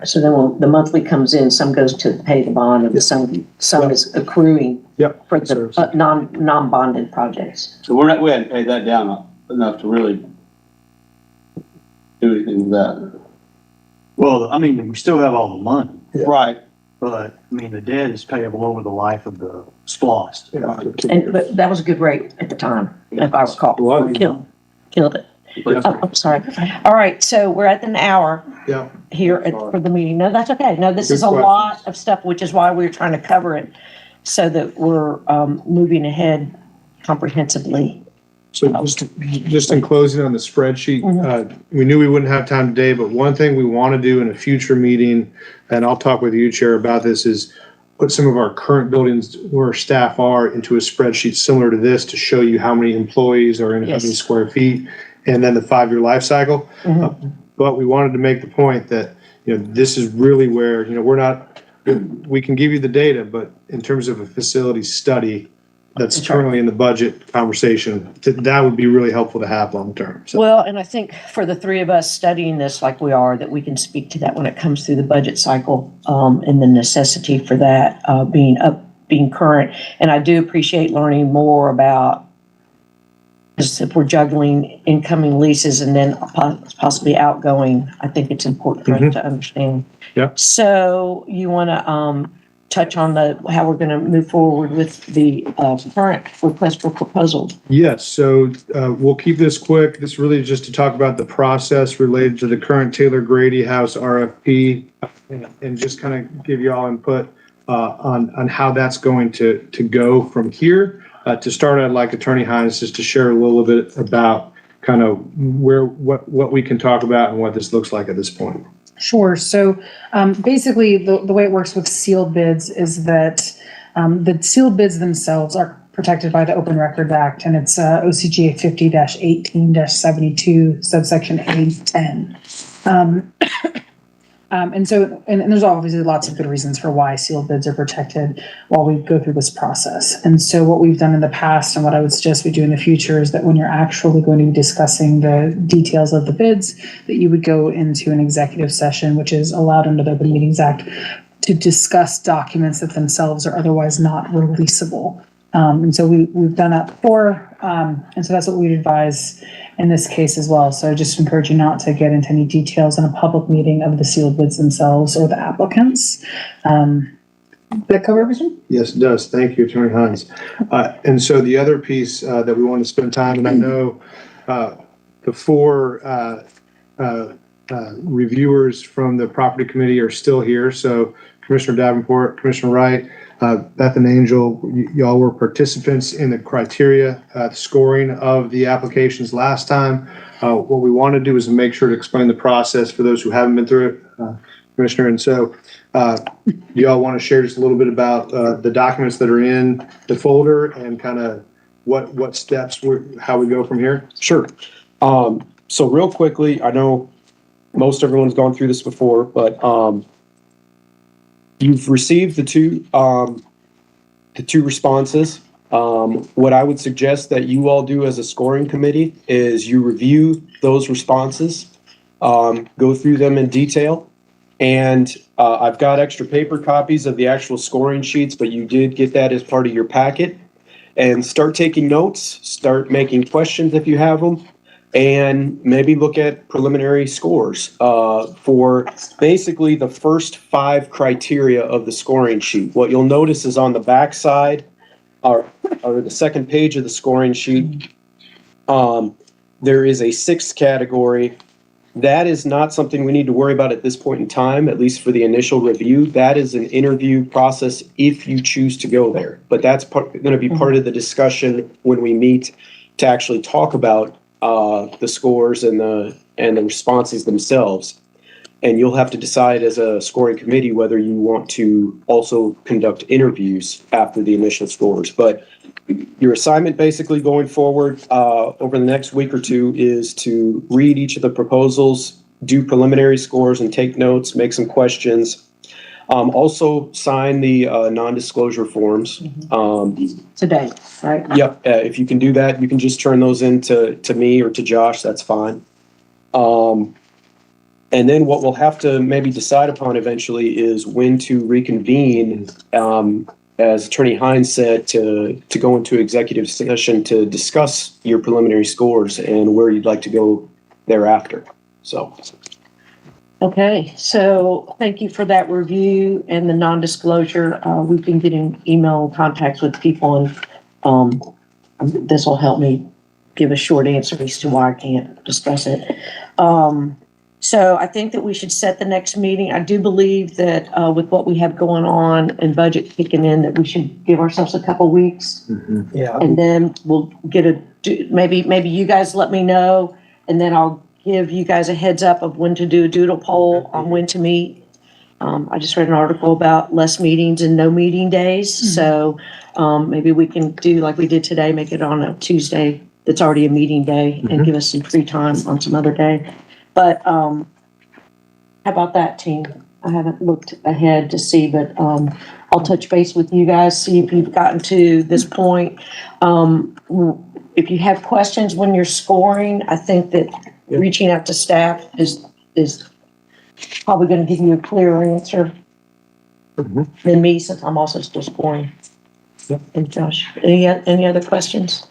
So then when the monthly comes in, some goes to pay the bond, and some is accruing Yep. for the non-bonded projects. So we hadn't paid that down enough to really do anything with that. Well, I mean, we still have all the money, Right. but I mean, the debt is payable over the life of the SPOS. But that was a good rate at the time, if I recall. It was. Killed it. Oh, I'm sorry. All right, so we're at an hour Yeah. here for the meeting. No, that's okay. No, this Good is a questions. lot of stuff, which is why we're trying to cover it so that we're moving ahead comprehensively. So just in closing on the spreadsheet, we knew we wouldn't have time today, but one thing we want to do in a future meeting, and I'll talk with you, Chair, about this, is put some of our current buildings where staff are into a spreadsheet similar to this to show you how many employees are in how many square feet, and then the 5-year life cycle. But we wanted to make the point that, this is really where, we can give you the data, but in terms of a facility study that's currently in the budget conversation, that would be really helpful to have long term. So. Well, and I think for the three of us studying this like we are, that we can speak to that when it comes through the budget cycle, and the necessity for that being current. And I do appreciate learning more about if we're juggling incoming leases and then possibly outgoing. I think it's important for us to understand. Yeah. So you want to touch on how we're going to move forward with the current request for proposal? Yes. So we'll keep this quick. This really is just to talk about the process related to the current Taylor Grady House RFP, and just kind of give you all input on how that's going to go from here. To start, I'd like Attorney Hines just to share a little bit about kind of what we can talk about and what this looks like at this point. Sure. So basically, the way it works with sealed bids is that the sealed bids themselves are protected by the Open Record Act, and it's OCGA 50-18-72, subsection A10. And there's obviously lots of good reasons for why sealed bids are protected while we go through this process. And so what we've done in the past and what I would suggest we do in the future is that when you're actually going to be discussing the details of the bids, that you would go into an executive session, which is allowed under the Open Meetings Act, to discuss documents that themselves are otherwise not releasable. And so we've done that before. And so that's what we'd advise in this case as well. So I just encourage you not to get into any details in a public meeting of the sealed bids themselves or the applicants. Did that cover everything? Yes, it does. Thank you, Attorney Hines. And so the other piece that we want to spend time, and I know the four reviewers from the property committee are still here. So Commissioner Davenport, Commissioner Wright, Beth and Angel, y'all were participants in the criteria scoring of the applications last time. What we want to do is make sure to explain the process for those who haven't been through it, Commissioner. And so y'all want to share just a little bit about the documents that are in the folder and kind of what steps, how we go from here? Sure. So real quickly, I know most everyone's gone through this before, but you've received the two responses. What I would suggest that you all do as a scoring committee is you review those responses, go through them in detail. And I've got extra paper copies of the actual scoring sheets, but you did get that as part of your packet. And start taking notes, start making questions if you have them, and maybe look at preliminary scores for basically the first 5 criteria of the scoring sheet. What you'll notice is on the back side or the second page of the scoring sheet, there is a 6th category. That is not something we need to worry about at this point in time, at least for the initial review. That is an interview process if you choose to go there. But that's going to be part of the discussion when we meet to actually talk about the scores and the responses themselves. And you'll have to decide as a scoring committee whether you want to also conduct interviews after the initial scores. But your assignment basically going forward over the next week or two is to read each of the proposals, do preliminary scores and take notes, make some questions. Also sign the non-disclosure forms. Today, right? Yep. If you can do that, you can just turn those in to me or to Josh. That's fine. And then what we'll have to maybe decide upon eventually is when to reconvene, as Attorney Hines said, to go into executive session to discuss your preliminary scores and where you'd like to go thereafter. So. Okay, so thank you for that review and the non-disclosure. We've been getting email contacts with people, and this will help me give a short answer as to why I can't discuss it. So I think that we should set the next meeting. I do believe that, with what we have going on and budget kicking in, that we should give ourselves a couple weeks. Yeah. And then we'll get maybe you guys let me know, and then I'll give you guys a heads up of when to do a doodle poll on when to meet. I just read an article about less meetings and no meeting days, so, maybe we can do like we did today, make it on a Tuesday that's already a meeting day, and give us some free time on some other day. But, how about that, team? I haven't looked ahead to see, but, I'll touch base with you guys, see if you've gotten to this point. If you have questions when you're scoring, I think that reaching out to staff is probably gonna give you a clearer answer than me, since I'm also still scoring. And Josh, any other questions?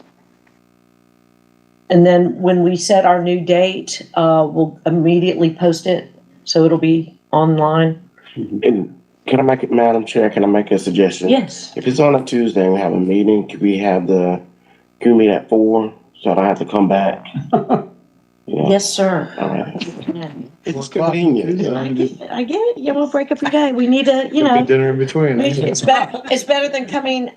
And then when we set our new date, we'll immediately post it, so it'll be online. And can I make it, Madam Chair, can I make a suggestion? Yes. If it's on a Tuesday and we have a meeting, can we meet at 4, so I don't have to come back? Yeah. Yes, sir. All right. It's convenient. I get it. You won't break up your day. We need to, Get dinner in between. it's better than coming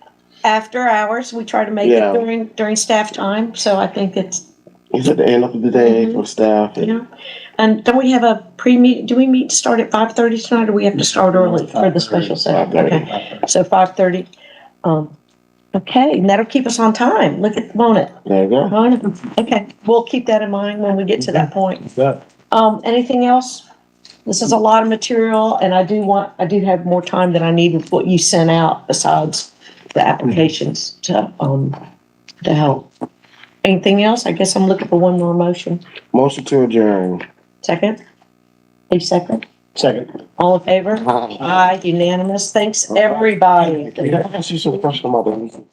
after hours. We try to make Yeah. it during staff time, so I think it's, It's at the end of the day for staff. And don't we have a pre-meet, do we meet to start at 5:30 tonight, or we have to start early for the special session? 5:30. Okay, so 5:30. Okay, and that'll keep us on time. Look at, won't it? There you go. Okay, we'll keep that in mind when we get to that point. That. Anything else? This is a lot of material, and I do have more time than I need with what you sent out besides the applications to help. Anything else? I guess I'm looking for one more motion. Motion to adjourn. Second? A second? Second. All in favor? Aye. Aye, unanimous. Thanks, everybody. Can I ask you some question about the